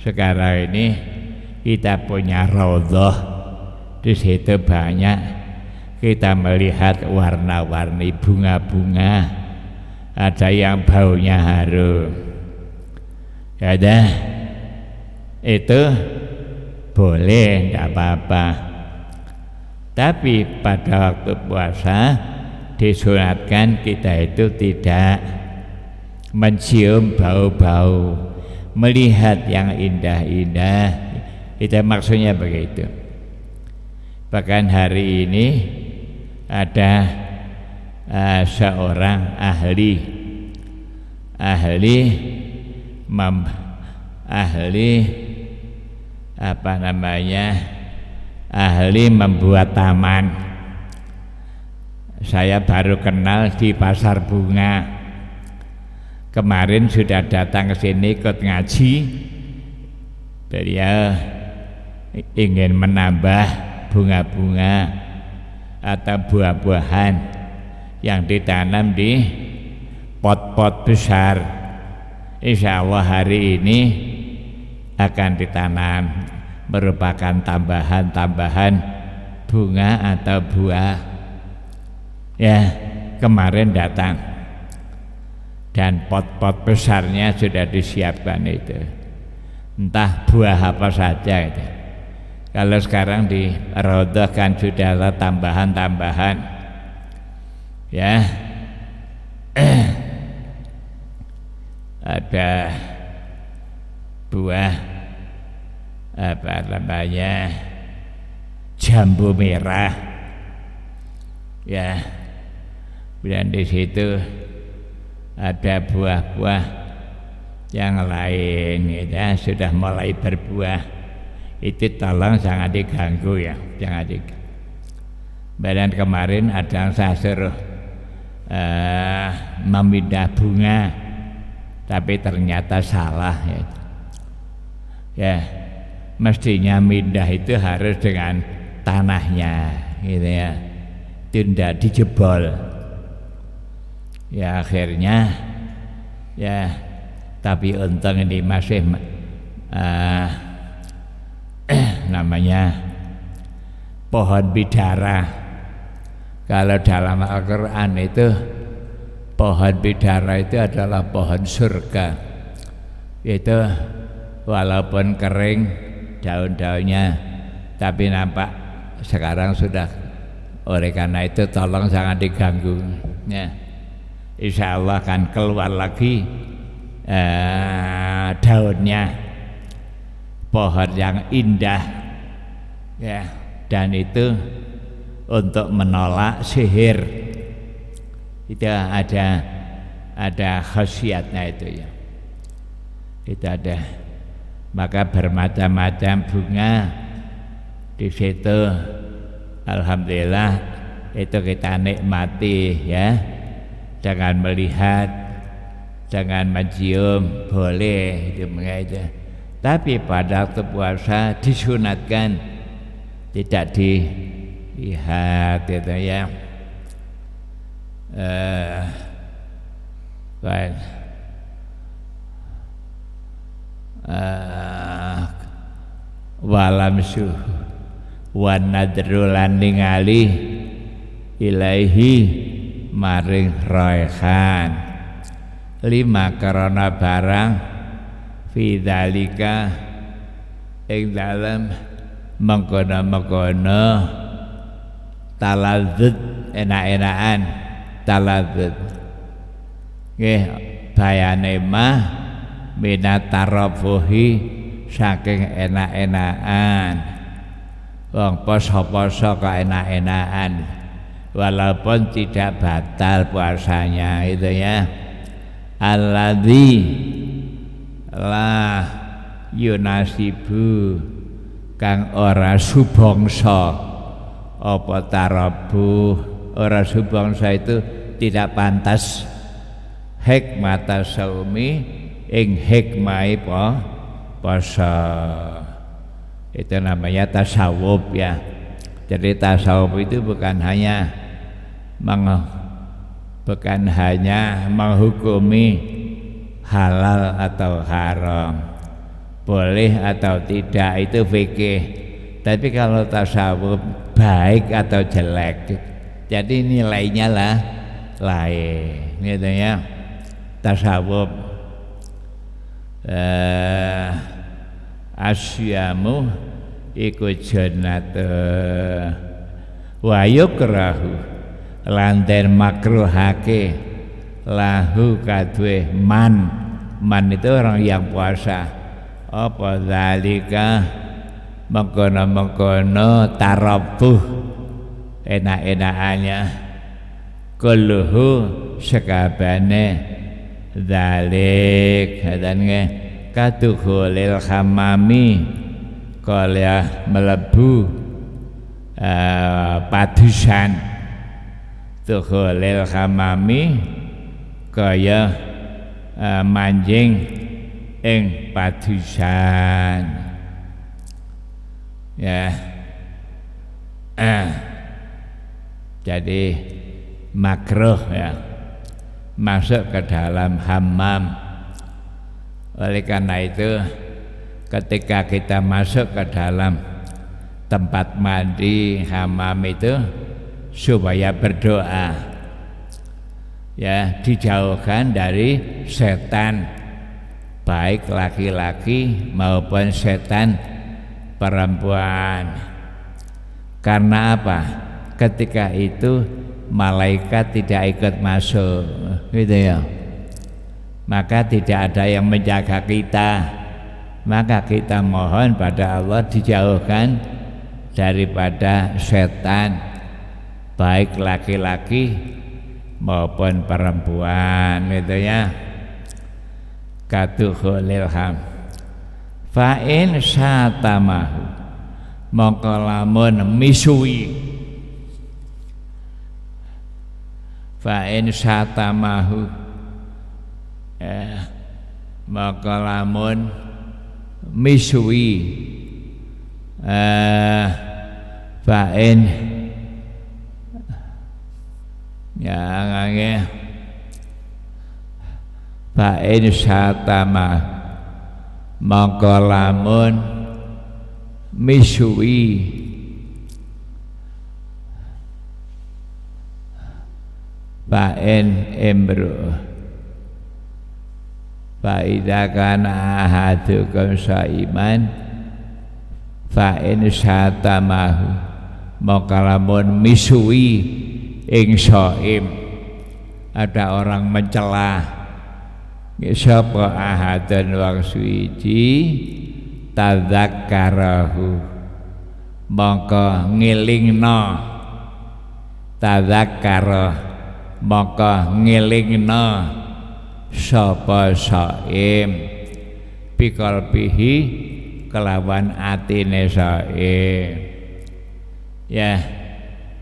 Speaker 1: Sekarang ini kita punya raudhah, di situ banyak kita melihat warna-warni bunga-bunga, ada yang baunya harum, ada itu boleh, tidak apa-apa. Tapi pada waktu puasa disunatkan kita itu tidak mencium bau-bau, melihat yang indah-indah, itu maksudnya begitu. Bahkan hari ini ada seorang ahli membuat taman. Saya baru kenal di pasar bunga. Kemarin sudah datang ke sini ikut ngaji. Beliau ingin menambah bunga-bunga atau buah-buahan yang ditanam di pot-pot besar. Insya Allah hari ini akan ditanam, merupakan tambahan-tambahan bunga atau buah. Ya, kemarin datang dan pot-pot besarnya sudah disiapkan itu, entah buah apa saja itu. Kalau sekarang di raudhah kan sudah ada tambahan-tambahan, ya. Ada buah jambu merah, ya. Dan di situ ada buah-buah yang lain, ya, sudah mulai berbuah. Itu tolong jangan diganggu, ya, jangan diganggu. Badan kemarin ada yang saya suruh memindah bunga, tapi ternyata salah, ya. Ya, mestinya mindah itu harus dengan tanahnya, gitu ya, tidak dijebol. Ya akhirnya, ya, tapi untung ini masih namanya pohon bidara. Kalau dalam Al-Quran itu pohon bidara itu adalah pohon surga. Itu walaupun kering daun-daunnya, tapi nampak sekarang sudah. Oleh karena itu tolong jangan diganggu, ya. Insya Allah akan keluar lagi daunnya, pohon yang indah, ya, dan itu untuk menolak sihir. Itu ada khasiatnya itu, ya. Itu ada, maka bermacam-macam bunga di situ. Alhamdulillah itu kita nikmati, ya. Jangan melihat, jangan mencium, boleh itu begitu. Tapi pada waktu puasa disunatkan tidak dilihat, itu, ya. Walam suh wan nadru lan ningali ilaihi maring raihan lima karena barang fi dzalika ing dalem mengkono-mengkono taladzud, enak-enakan taladzud. Nggih, bayane mah minat tarafuhi saking enak-enakan. Wong poso-poso kok enak-enakan, walaupun tidak batal puasanya, itu, ya. Alladzi la yunasibu, kang ora subangsa apa tarabuh ora subangsa itu tidak pantas hikmata saumi ing hikmai puasa. Itu namanya tasawuf ya. Jadi tasawuf itu bukan hanya menghukumi halal atau haram, boleh atau tidak itu fikih. Tapi kalau tasawuf baik atau jelek, jadi nilainya lah lain, gitu ya. Tasawuf asyamu iku jannatun wa yukrahu lan den makruhake lahu kadwe man itu orang yang puasa apa zalika mengkono tarabuh enak-enakannya kulluhu sekabane zalik hadange kadukhulil hamami kaya melebu padusan dukhulil hamami kaya manjing ing padusan ya. Jadi makruh ya masuk ke dalam hammam. Oleh karena itu ketika kita masuk ke dalam tempat mandi hammam itu supaya berdoa ya, dijauhkan dari setan baik laki-laki maupun setan perempuan. Karena apa? Ketika itu malaikat tidak ikut masuk, gitu ya. Maka tidak ada yang menjaga kita. Maka kita mohon pada Allah dijauhkan daripada setan baik laki-laki maupun perempuan, gitu ya. Kadukhulil ham fa in satamahu mongko lamun misuwi fa in satamahu mongko lamun misuwi fa in ya ngange fa in satamahu mongko lamun misuwi fa'in imru fa'idha kana ahadukum sa'iman fa'in satamahu mongko lamun misuwi ing sha'im, ada orang mencela sapa ahadun wong suci tadzakkarahu mongko ngilingno tadzakkara mongko ngilingno sapa shaim biqalbihi kelawan atine shaim ya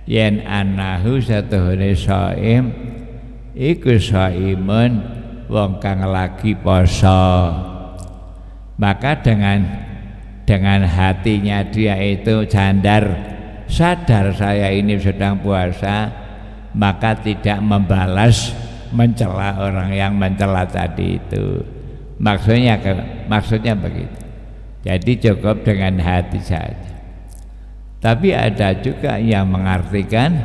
Speaker 1: yen anahu satuhune shaim iku shaimun wong kang lagi poso, maka dengan hatinya dia itu sadar saya ini sedang puasa, maka tidak membalas mencela orang yang mencela tadi itu. Maksudnya begitu. Jadi cukup dengan hati saja. Tapi ada juga yang mengartikan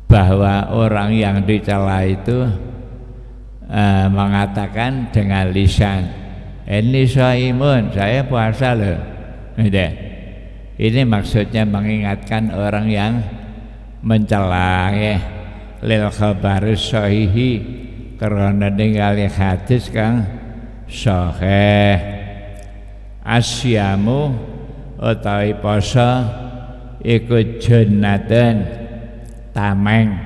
Speaker 1: bahwa orang yang dicela itu mengatakan dengan lisan, ini shaimun, saya puasa loh. Ini maksudnya mengingatkan orang yang mencela ya, lil khabarus sahihi karena ningali hadis kang sahih. Asyamu utawi poso iku jannatun tameng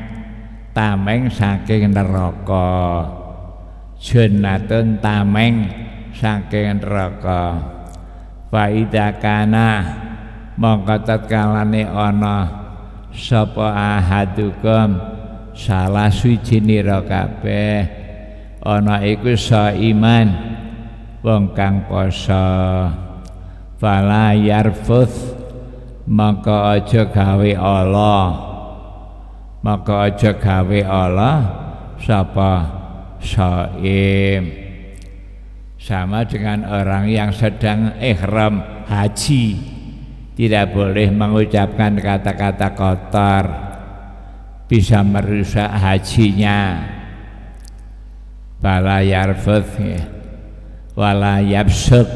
Speaker 1: saking neraka. Jannatun tameng saking neraka. Fa idza kana mongko tatkalane ana sapa ahadukum salah suwijinira kabeh ana iku saiman wong kang poso fala yarfuth maka aja gawe Allah sapa shaim sama dengan orang yang sedang ihram haji tidak boleh mengucapkan kata-kata kotor bisa merusak hajinya. Fala yarfuth wala yabsuk,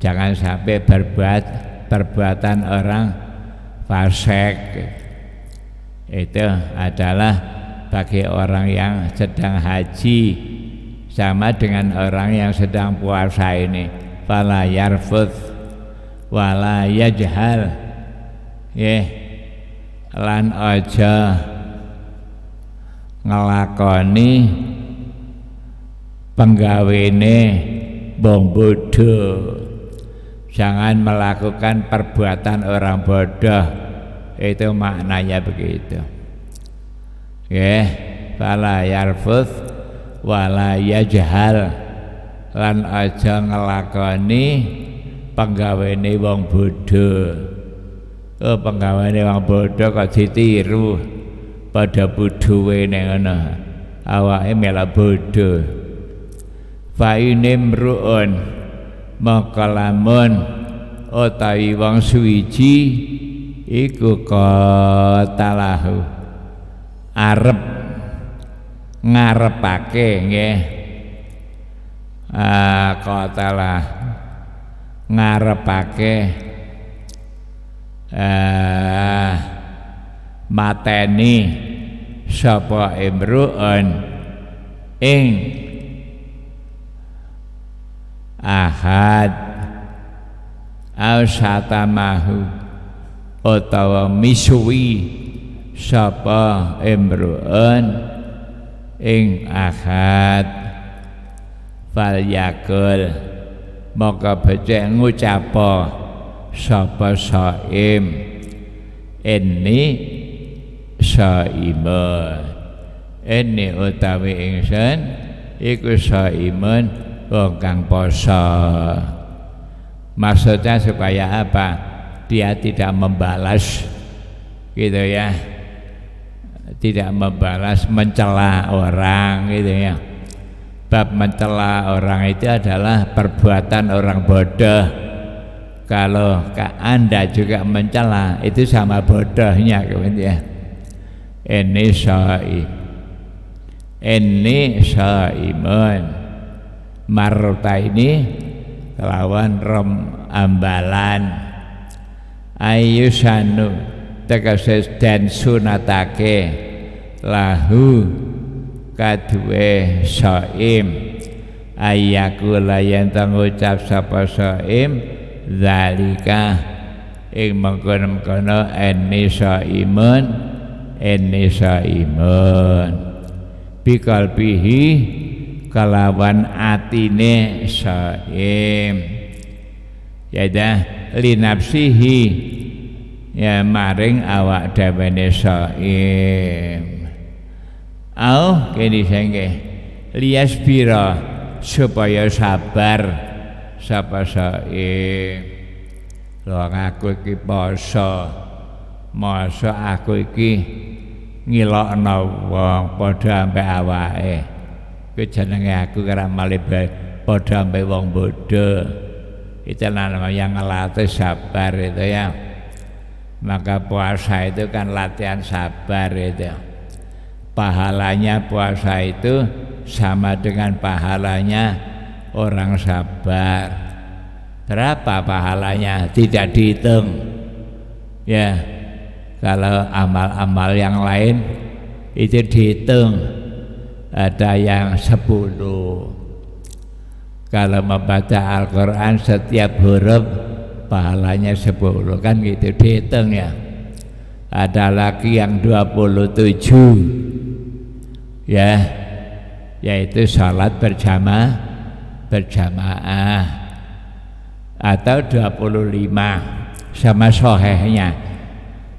Speaker 1: jangan sampai berbuat perbuatan orang fasik. Itu adalah bagi orang yang sedang haji sama dengan orang yang sedang puasa ini. Fala yarfuth wala yajhal, lan aja ngelakoni penggawene wong bodoh. Jangan melakukan perbuatan orang bodoh, itu maknanya begitu. Fala yarfuth wala yajhal, lan aja ngelakoni penggawene wong bodoh. Penggawene wong bodoh kok ditiru pada bodohe ning ngono, awake melok bodoh. Fa inimruun maka lamun utawi wong suwiji iku qatalahu arep ngarepake nggih qatalah ngarepake mateni sapa imruun ing ahad ausatamahu utawa misuwi sapa imruun ing ahad fal yakul maka becik ngucapa sapa shaim inni shaimun, ini utawi ingsun iku shaimun wong kang poso. Maksudnya supaya apa? Dia tidak membalas gitu ya, tidak membalas mencela orang gitu ya. Bab mencela orang itu adalah perbuatan orang bodoh. Kalau Anda juga mencela itu sama bodohnya ya. Ini shaim, ini shaimun, marta ini lawan ambalan ayusanu tegese dan sunatake lahu kadue shaim ayakula yang ngucap sapa shaim zalika ing mengkono-mengkono ini shaimun biqalbihi kalawan atine shaim ya dah linafsihi ya maring awak dhewe shaim au kene sengke liyasbira supaya sabar sapa shaim. Lho aku iki poso masa aku iki ngilokno wong padha ambek awake. Ku jenenge aku kira malih padha ambek wong bodoh. Itu namanya ngelatih sabar itu ya. Maka puasa itu kan latihan sabar itu. Pahalanya puasa itu sama dengan pahalanya orang sabar. Berapa pahalanya? Tidak dihitung. Ya. Kalau amal-amal yang lain itu dihitung. Ada yang 10. Kalau membaca Al-Quran setiap huruf pahalanya 10 kan gitu dihitung ya. Ada lagi yang 27 ya, yaitu salat berjamaah atau 25 sama sahihnya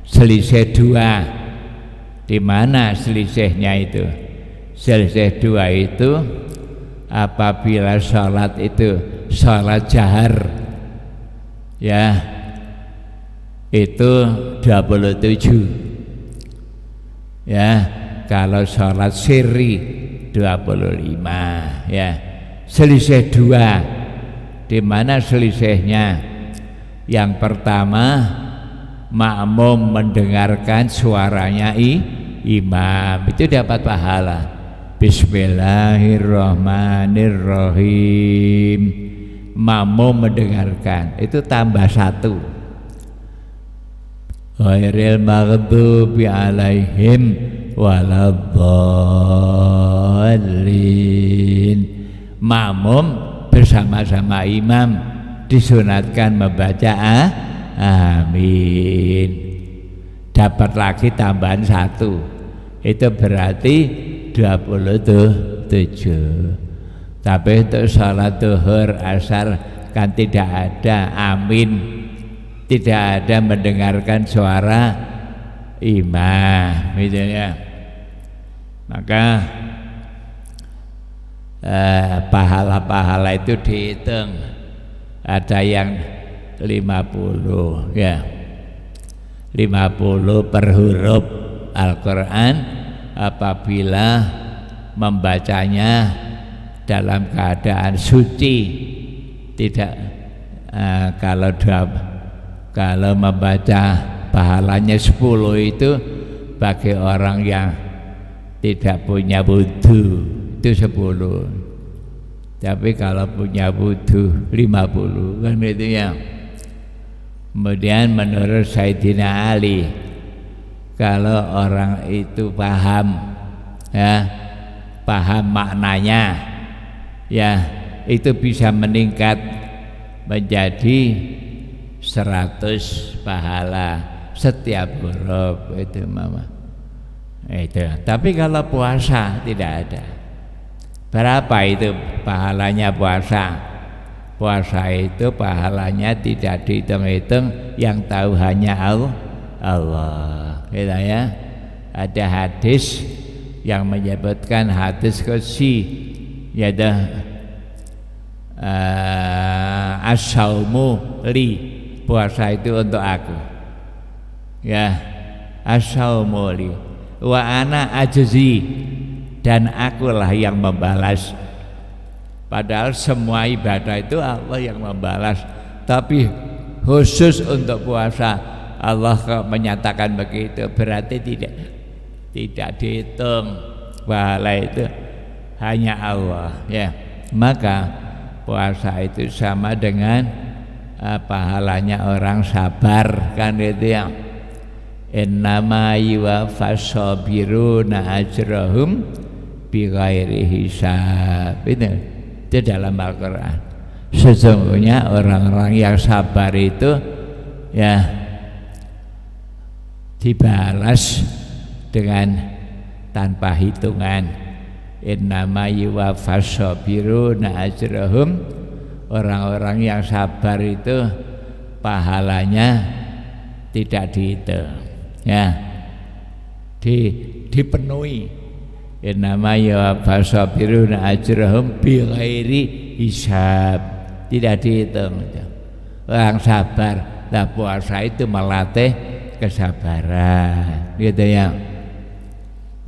Speaker 1: selisih 2. Di mana selisihnya itu? Selisih 2 itu apabila sholat itu sholat jahar ya itu 27 ya, kalau sholat sirri 25 ya. Selisih 2. Di mana selisihnya? Yang pertama, makmum mendengarkan suaranya imam, itu dapat pahala. Bismillahirrahmanirrahim. Makmum mendengarkan, itu tambah 1. Ghairil maghdubi alaihim waladdallin. Makmum bersama-sama imam disunatkan membaca amin. Dapat lagi tambahan 1. Itu berarti 27. Tapi untuk sholat duhur asar kan tidak ada amin, tidak ada mendengarkan suara imam gitu ya. Maka pahala-pahala itu dihitung, ada yang 50 ya, 50 per huruf Al-Quran apabila membacanya dalam keadaan suci. Tidak kalau membaca pahalanya 10 itu bagi orang yang tidak punya wudu itu 10. Tapi kalau punya wudu 50 kan itu ya. Kemudian menurut Sayyidina Ali, kalau orang itu paham ya, paham maknanya ya, itu bisa meningkat menjadi 100 pahala setiap huruf itu mama. Itu. Tapi kalau puasa tidak ada. Berapa itu pahalanya puasa? Puasa itu pahalanya tidak dihitung-hitung, yang tahu hanya Allah. Gitu ya. Ada hadis yang menyebutkan hadis qudsi, yaitu as-saumu li, puasa itu untuk aku. Ya, as-saumu li wa ana ajzi, dan akulah yang membalas. Padahal semua ibadah itu Allah yang membalas, tapi khusus untuk puasa Allah menyatakan begitu, berarti tidak dihitung pahala itu, hanya Allah ya. Maka puasa itu sama dengan pahalanya orang sabar kan itu ya. Innama yuwaffas sabiruna ajrahum bighairi hisab. Itu dalam Al-Quran. Sesungguhnya orang-orang yang sabar itu ya dibalas dengan tanpa hitungan. Innama yuwaffas sabiruna ajrahum, orang-orang yang sabar itu pahalanya tidak dihitung ya, dipenuhi. Innama yuwaffas sabiruna ajrahum bighairi hisab, tidak dihitung. Orang sabar, nah puasa itu melatih kesabaran gitu ya.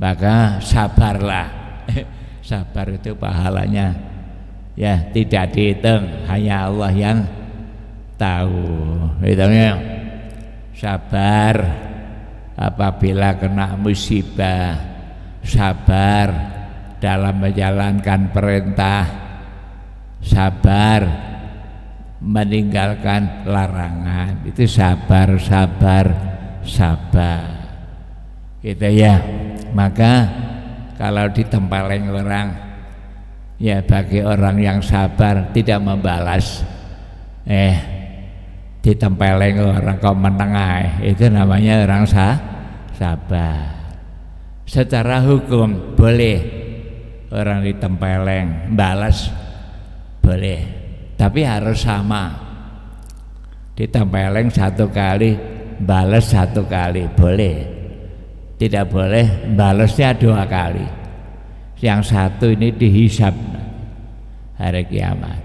Speaker 1: Maka sabarlah. Sabar itu pahalanya ya tidak dihitung, hanya Allah yang tahu. Hitungnya sabar apabila kena musibah, sabar dalam menjalankan perintah, sabar meninggalkan larangan. Itu sabar gitu ya. Maka kalau ditempeleng orang ya, bagi orang yang sabar tidak membalas, ditempeleng orang kok menengah, itu namanya orang sabar. Secara hukum boleh orang ditempeleng, balas boleh, tapi harus sama. ditempeleng 1 kali, bales 1 kali boleh. Tidak boleh balesnya 2 kali. Yang 1 ini dihisab hari kiamat.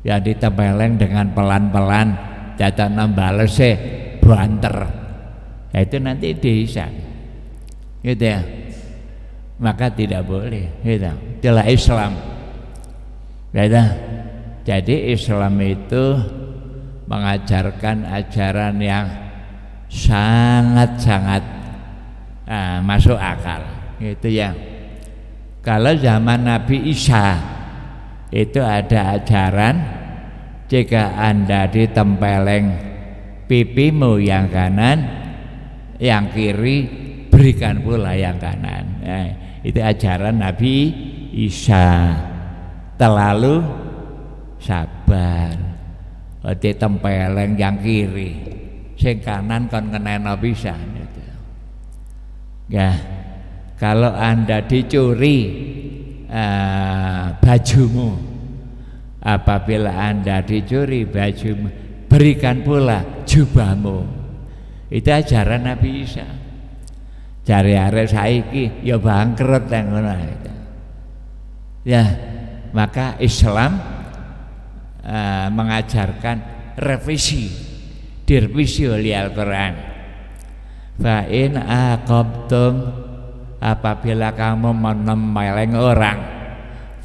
Speaker 1: Yang ditempeleng dengan pelan-pelan, datang balesnya banter. Ya, itu nanti dihisab. Gitu ya. Maka tidak boleh. Gitu. Itulah Islam. Gitu. Jadi Islam itu mengajarkan ajaran yang sangat-sangat masuk akal, gitu ya. Kalau zaman Nabi Isa itu ada ajaran, jika Anda ditempeleng pipimu yang kanan, yang kiri berikan pula yang kanan. Itu ajaran Nabi Isa. Terlalu sabar, ditempeleng yang kiri, sing kanan kon ngeneno pisan. Ya, kalau Anda dicuri bajumu, apabila Anda dicuri bajumu, berikan pula jubahmu. Itu ajaran Nabi Isa. Jare arek saiki ya bangkrut nang ngono. Ya, maka Islam mengajarkan revisi, direvisi oleh Al-Quran. Fa in aqabtum, apabila kamu menempeleng orang,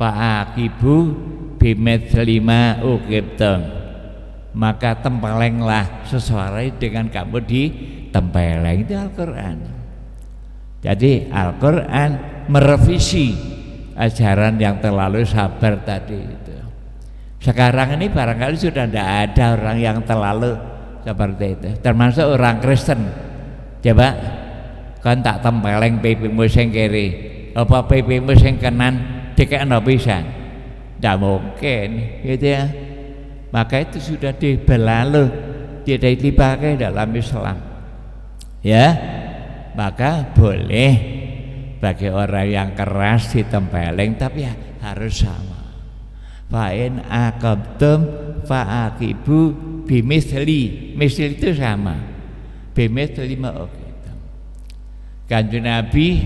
Speaker 1: fa aqibu bimithli ma uqibtum, maka tempelenglah sesuai dengan kamu ditempeleng. Itu Al-Quran. Jadi Al-Quran merevisi ajaran yang terlalu sabar tadi itu. Sekarang ini barangkali sudah tidak ada orang yang terlalu seperti itu, termasuk orang Kristen. Coba kan tak tempeleng pipimu sing kiri, apa pipimu sing kanan dikekno pisan, tidak mungkin, gitu ya. Maka itu sudah dibelalu, tidak dipakai dalam Islam, ya. Maka boleh bagi orang yang keras ditempeleng, tapi ya harus sama. Fa'in aqabtum fa'aqibu bimithli, misli itu sama, bimithli ma uqibtum. Kanjeng Nabi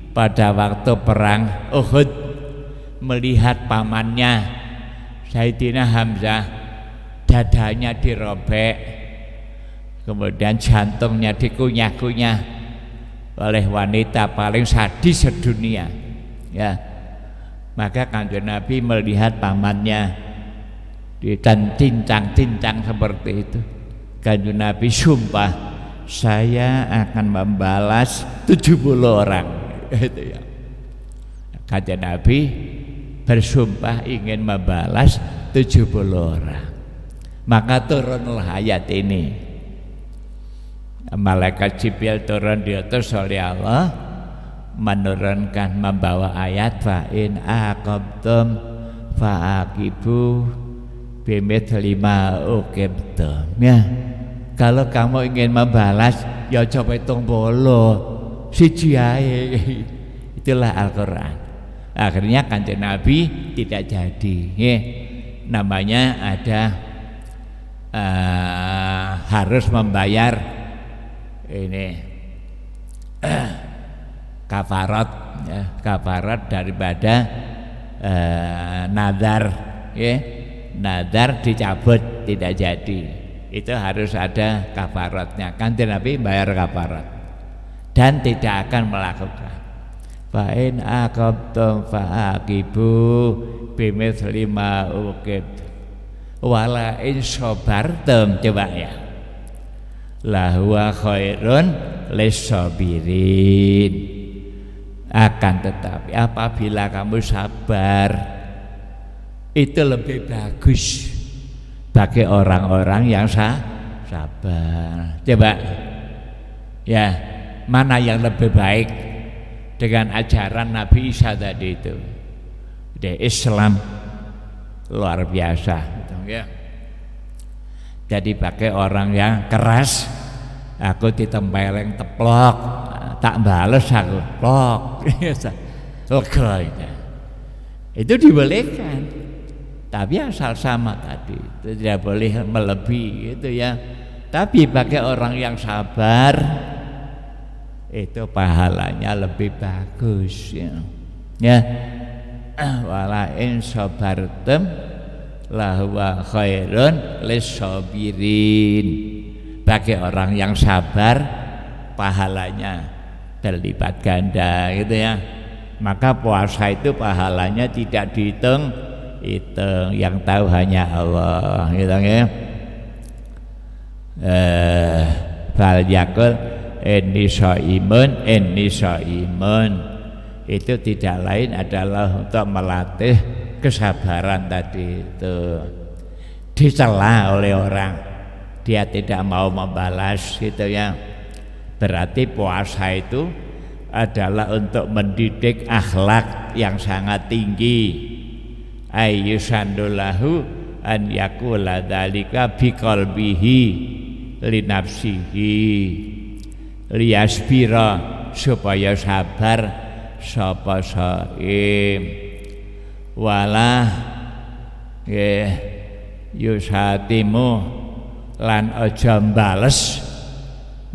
Speaker 1: pada waktu perang Uhud melihat pamannya Sayyidina Hamzah dadanya dirobek, kemudian jantungnya dikunyah-kunyah oleh wanita paling sadis sedunia, ya. Maka Kanjeng Nabi melihat pamannya ditincang-tincang seperti itu. Kanjeng Nabi sumpah, saya akan membalas 70 orang. Itu ya. Kanjeng Nabi bersumpah ingin membalas 70 orang. Maka turunlah ayat ini. Malaikat Jibril turun diutus oleh Allah, menurunkan membawa ayat fa in aqabtum fa aqibu bimithli ma uqibtum. Ya, kalau kamu ingin membalas ya coba hitung bolo siji ae. Itulah Al-Quran. Akhirnya Kanjeng Nabi tidak jadi, ya. Namanya ada harus membayar ini kafarat, ya, kafarat daripada nadar, ya. Nadar dicabut tidak jadi, itu harus ada kafaratnya. Kanjeng Nabi bayar kafarat dan tidak akan melakukan. Fa in aqabtum fa aqibu bimithli ma uqibtum wala in sabartum, coba ya, lahuwa khairun lissabirin. Akan tetapi apabila kamu sabar, itu lebih bagus bagi orang-orang yang sabar. Coba ya, mana yang lebih baik dengan ajaran Nabi Isa tadi itu? Di Islam luar biasa, gitu, ya. Jadi bagi orang yang keras, aku ditempeleng teplok, tak bales aku plok, lega itu dibolehkan. tapi asal sama tadi, itu tidak boleh melebihi itu ya. Tapi bagi orang yang sabar itu pahalanya lebih bagus ya. Ya, wala in sabartum lahuwa khairun lissabirin. Bagi orang yang sabar pahalanya berlipat ganda gitu ya. Maka puasa itu pahalanya tidak dihitung, yang tahu hanya Allah gitu ya. Fal yakul inni shaimun itu tidak lain adalah untuk melatih kesabaran tadi itu. Dicela oleh orang, dia tidak mau membalas gitu ya, berarti puasa itu adalah untuk mendidik akhlak yang sangat tinggi. Ayyusandulahu an yakula dzalika biqalbihi li nafsihi liyasbira, supaya sabar sapa shaim wala yusatimu lan aja mbales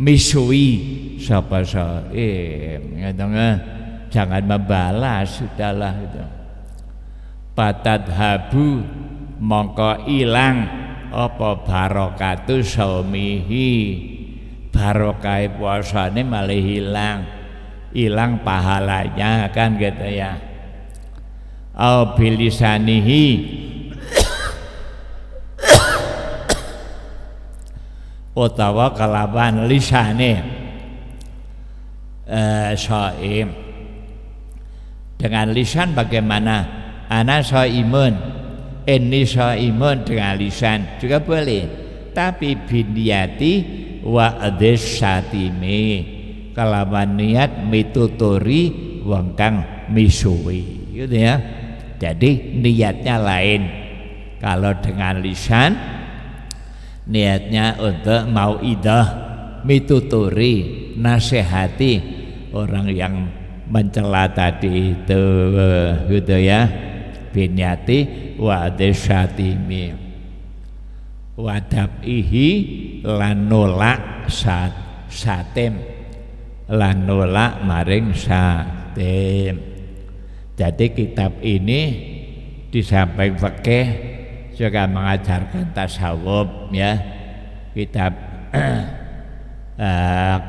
Speaker 1: misui sapa shaim, jangan membalas, sudahlah itu. Patadhabu mongko ilang apa barokatu saumihi, barokah puasane malah hilang pahalanya kan gitu ya. Au bilisanihi utawa kalawan lisane shaim. Dengan lisan bagaimana? Ana shaimun, inni shaimun, dengan lisan juga boleh, tapi biniyati wa adesatime, kalawan niat mituturi wong kang misuwi gitu ya. Jadi niatnya lain. Kalau dengan lisan niatnya untuk mau'idah, mituturi, nasihati orang yang mencela tadi itu gitu ya. Binyati wa desatimi wadab'ihi lan nolak satim, lan nolak maring satim. Jadi kitab ini di samping fikih juga mengajarkan tasawuf ya. Kitab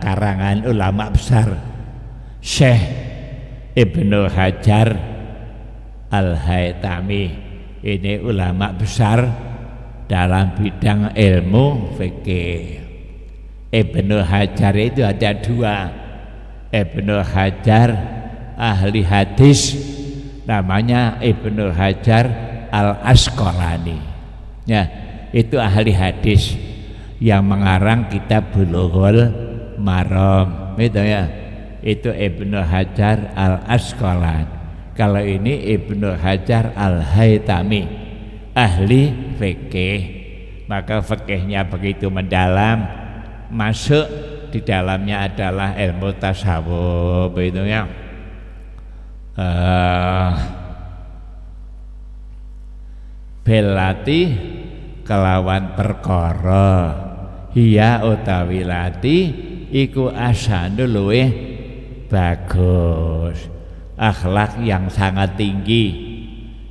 Speaker 1: karangan ulama besar Syekh Ibnu Hajar Al-Haytami, ini ulama besar dalam bidang ilmu fikih. Ibnu Hajar itu ada dua. Ibnu Hajar ahli hadis, namanya Ibnu Hajar Al-Asqalani ya, itu ahli hadis yang mengarang kitab Bulughul Maram itu ya. Itu Ibnu Hajar Al-Asqalani. Kalau ini Ibnu Hajar Al-Haytami, ahli fikih. Maka fikihnya begitu mendalam, masuk di dalamnya adalah ilmu tasawuf itu ya. Belati kelawan perkara, hiya utawi lati iku asanu luweh bagus, akhlak yang sangat tinggi,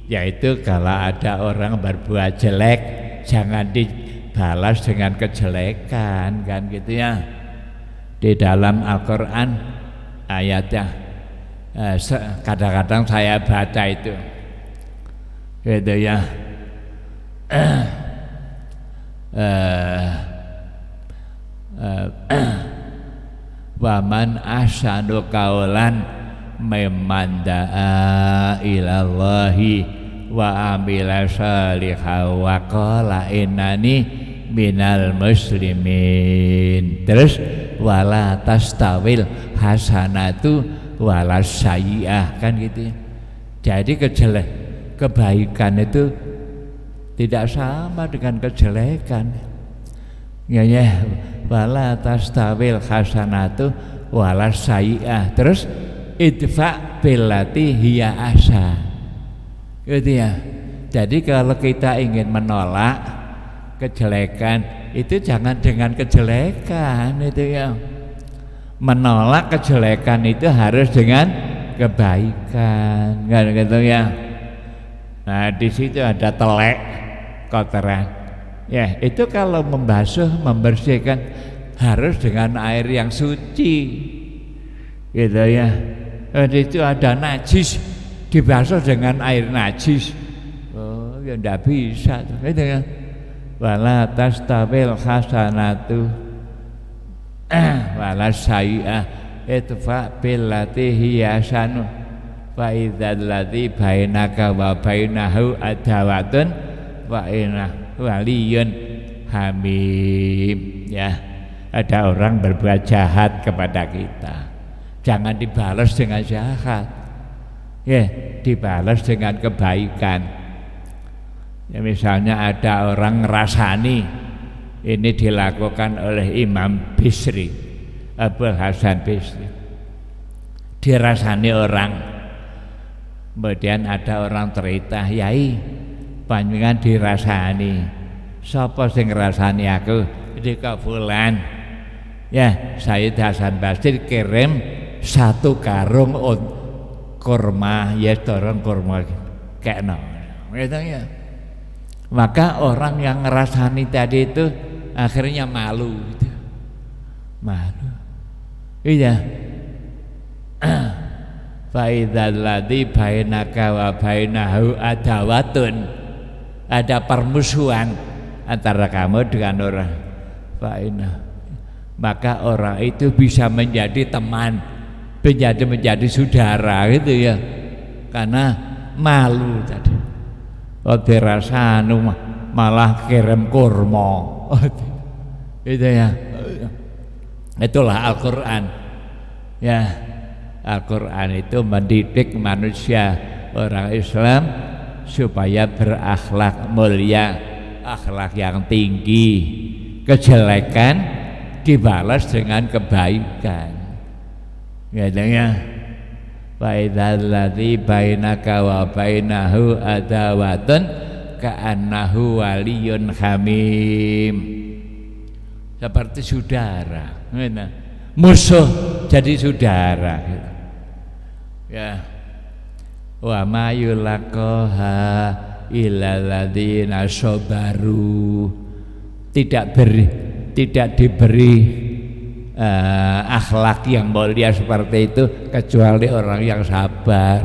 Speaker 1: yaitu kalau ada orang berbuat jelek jangan dibalas dengan kejelekan kan gitu ya. Di dalam Al-Quran ayatnya kadang-kadang saya baca itu gitu ya, waman ahsanu qaulan mimman da'a ilallahi wa amila shalihan wa qala innani minal muslimin. Terus wala tastawil hasanatu wala sayyi'ah kan gitu ya. Jadi kebaikan itu tidak sama dengan kejelekan ya ya. Wala tastawil hasanatu wala sayyi'ah. Terus idfa billati hiya ahsan gitu ya. Jadi kalau kita ingin menolak kejelekan itu jangan dengan kejelekan itu ya. Menolak kejelekan itu harus dengan kebaikan, kan gitu ya. Nah di situ ada telek kotoran. Ya itu kalau membasuh, membersihkan harus dengan air yang suci, gitu ya. Dan itu ada najis, dibasuh dengan air najis. Oh ya ndak bisa tuh, gitu ya. Wala tastawil hasanatu wala sayyi'ah itfa billati hiya ahsanu fa idzal ladzi bainaka wa bainahu adawatun wa inna waliyun hamim. Ya, ada orang berbuat jahat kepada kita, jangan dibalas dengan jahat, ya dibalas dengan kebaikan. Ya, misalnya ada orang ngerasani, ini dilakukan oleh Imam Bisri, Abul Hasan Bisri, dirasani orang. Kemudian ada orang cerita, yai panjenengan dirasani, sapa sing ngrasani aku? Iki fulan. Ya, Sayyid Hasan Basri kirim 1 karung kurma, ya dorong kurma kekno. Gitu ya. Maka orang yang ngerasani tadi itu akhirnya malu gitu. Malu. Iya. Fa idzal ladzi bainaka wa bainahu adawatun. Ada permusuhan antara kamu dengan orang. Fa inna. Maka orang itu bisa menjadi teman, menjadi saudara gitu ya. Karena malu tadi. Dirasani malah kirim kurma. Itu ya. Itulah Al-Qur'an. Ya, Al-Qur'an itu mendidik manusia orang Islam supaya berakhlak mulia, akhlak yang tinggi. Kejelekan dibalas dengan kebaikan. Gitu ya. Fa idzal ladzi bainaka wa bainahu adawatun ka'annahu waliyun hamim. Seperti saudara, musuh jadi saudara. Ya. Wa ma yulaqaha illal ladzina sabaru. Tidak diberi akhlak yang mulia seperti itu kecuali orang yang sabar.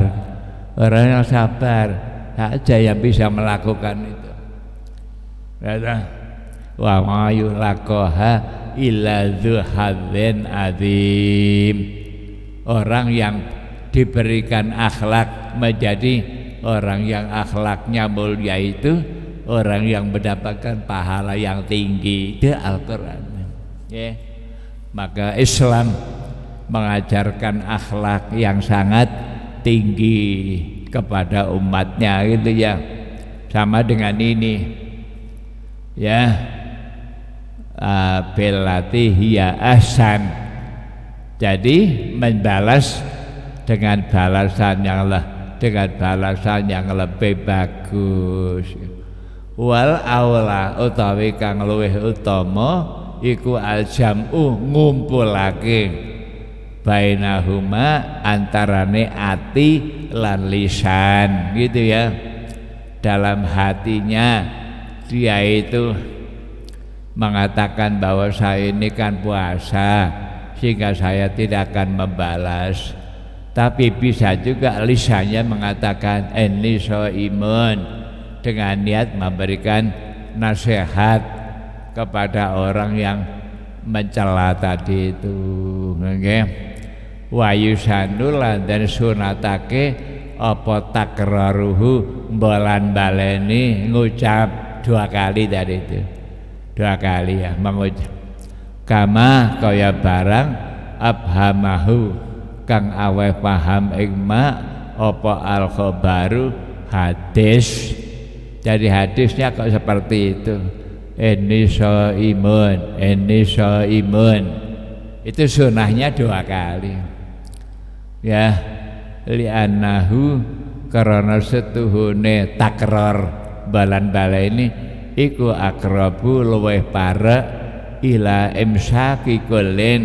Speaker 1: Orang yang sabar saja yang bisa melakukan itu. Wa ma yulaqaha illa dzu hadzin adzim. Orang yang diberikan akhlak menjadi orang yang akhlaknya mulia itu orang yang mendapatkan pahala yang tinggi. Itu Al-Qur'an. Ya. Maka Islam mengajarkan akhlak yang sangat tinggi kepada umatnya gitu ya. Sama dengan ini ya, billati hiya ahsan. Jadi membalas dengan balasan yang lebih bagus. Wal aula utawi kang luwih utama iku al-jam'u ngumpulake bainahuma antarane ati lan lisan gitu ya. Dalam hatinya dia itu mengatakan bahwa saya ini kan puasa sehingga saya tidak akan membalas, tapi bisa juga lisannya mengatakan inni shaimun dengan niat memberikan nasihat kepada orang yang mencela tadi itu. Nggih. Wa yusannulan dan sunatake apa takraruhu mbolan baleni ngucap 2 kali tadi itu. 2 kali ya mengucap. Kama kaya barang abhamahu kang aweh paham ikma apa al-khabaru hadis. Jadi hadisnya kok seperti itu. Inni shaimun. Itu sunahnya 2 kali. Ya, li'annahu karena setuhune takrar balan-baleni iku akrabu luweh parek ila imsaki kullin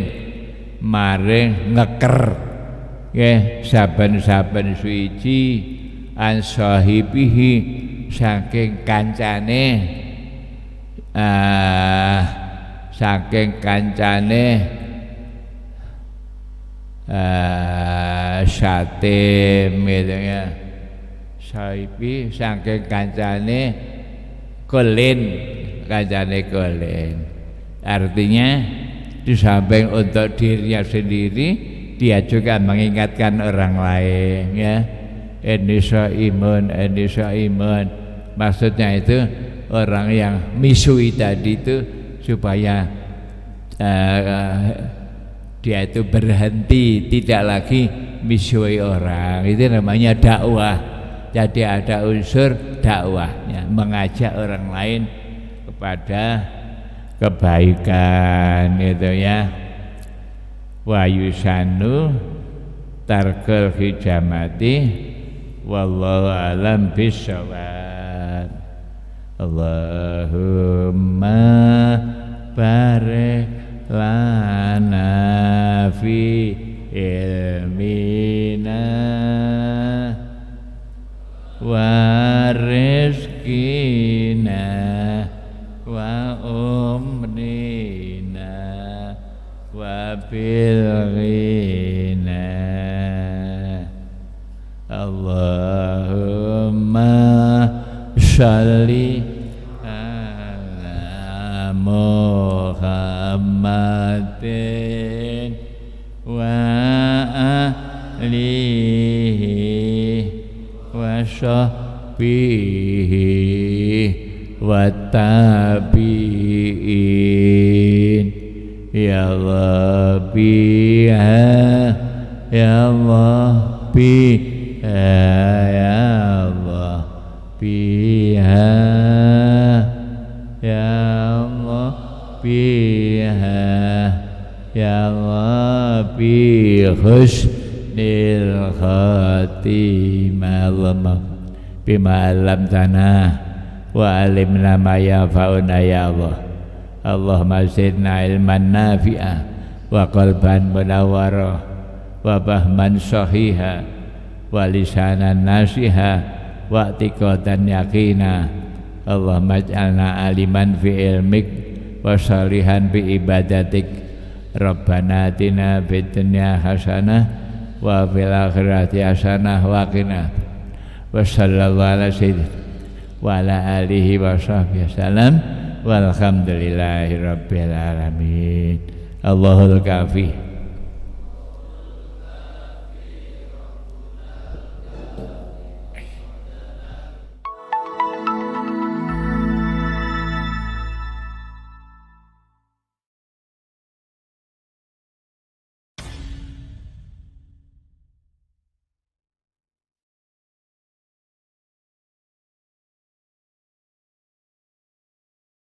Speaker 1: maring ngeker nggih saben-saben suci an sahibihi saking kancane satim gitu ya sahibi saking kancane kulin kancane kulin artinya di samping untuk dirinya sendiri dia juga mengingatkan orang lain ya Indonesia imun maksudnya itu orang yang misui tadi itu supaya dia itu berhenti tidak lagi misui orang itu namanya dakwah jadi ada unsur dakwahnya mengajak orang lain kepada kebaikan gitu ya wa yusanu tarkul hijamati wallahu alam bisawab Allahumma barik lana fi ilmina wa rizkina wa umrina wa bilghina Allahumma sholli ala Muhammadin wa alihi wa sahbihi wa tabi'in ya Rabbi ya Rabbi ya Allah biha ya Allah biha ya Rabbi husnil khatimah Allahumma bima alamtana wa alimna ma yafa'una ya Allah Allahumma zidna ilman nafi'ah wa qalban munawwarah wa fahman sahiha wa lisanan nasiha wa i'tiqadan yaqina Allahumma ij'alna aliman fi ilmik wa salihan bi ibadatik Rabbana atina fid dunya hasanah wa fil akhirati hasanah wa qina wa sallallahu ala sayyidina wa ala alihi wa sahbihi wasallam walhamdulillahi rabbil alamin Allahul kafi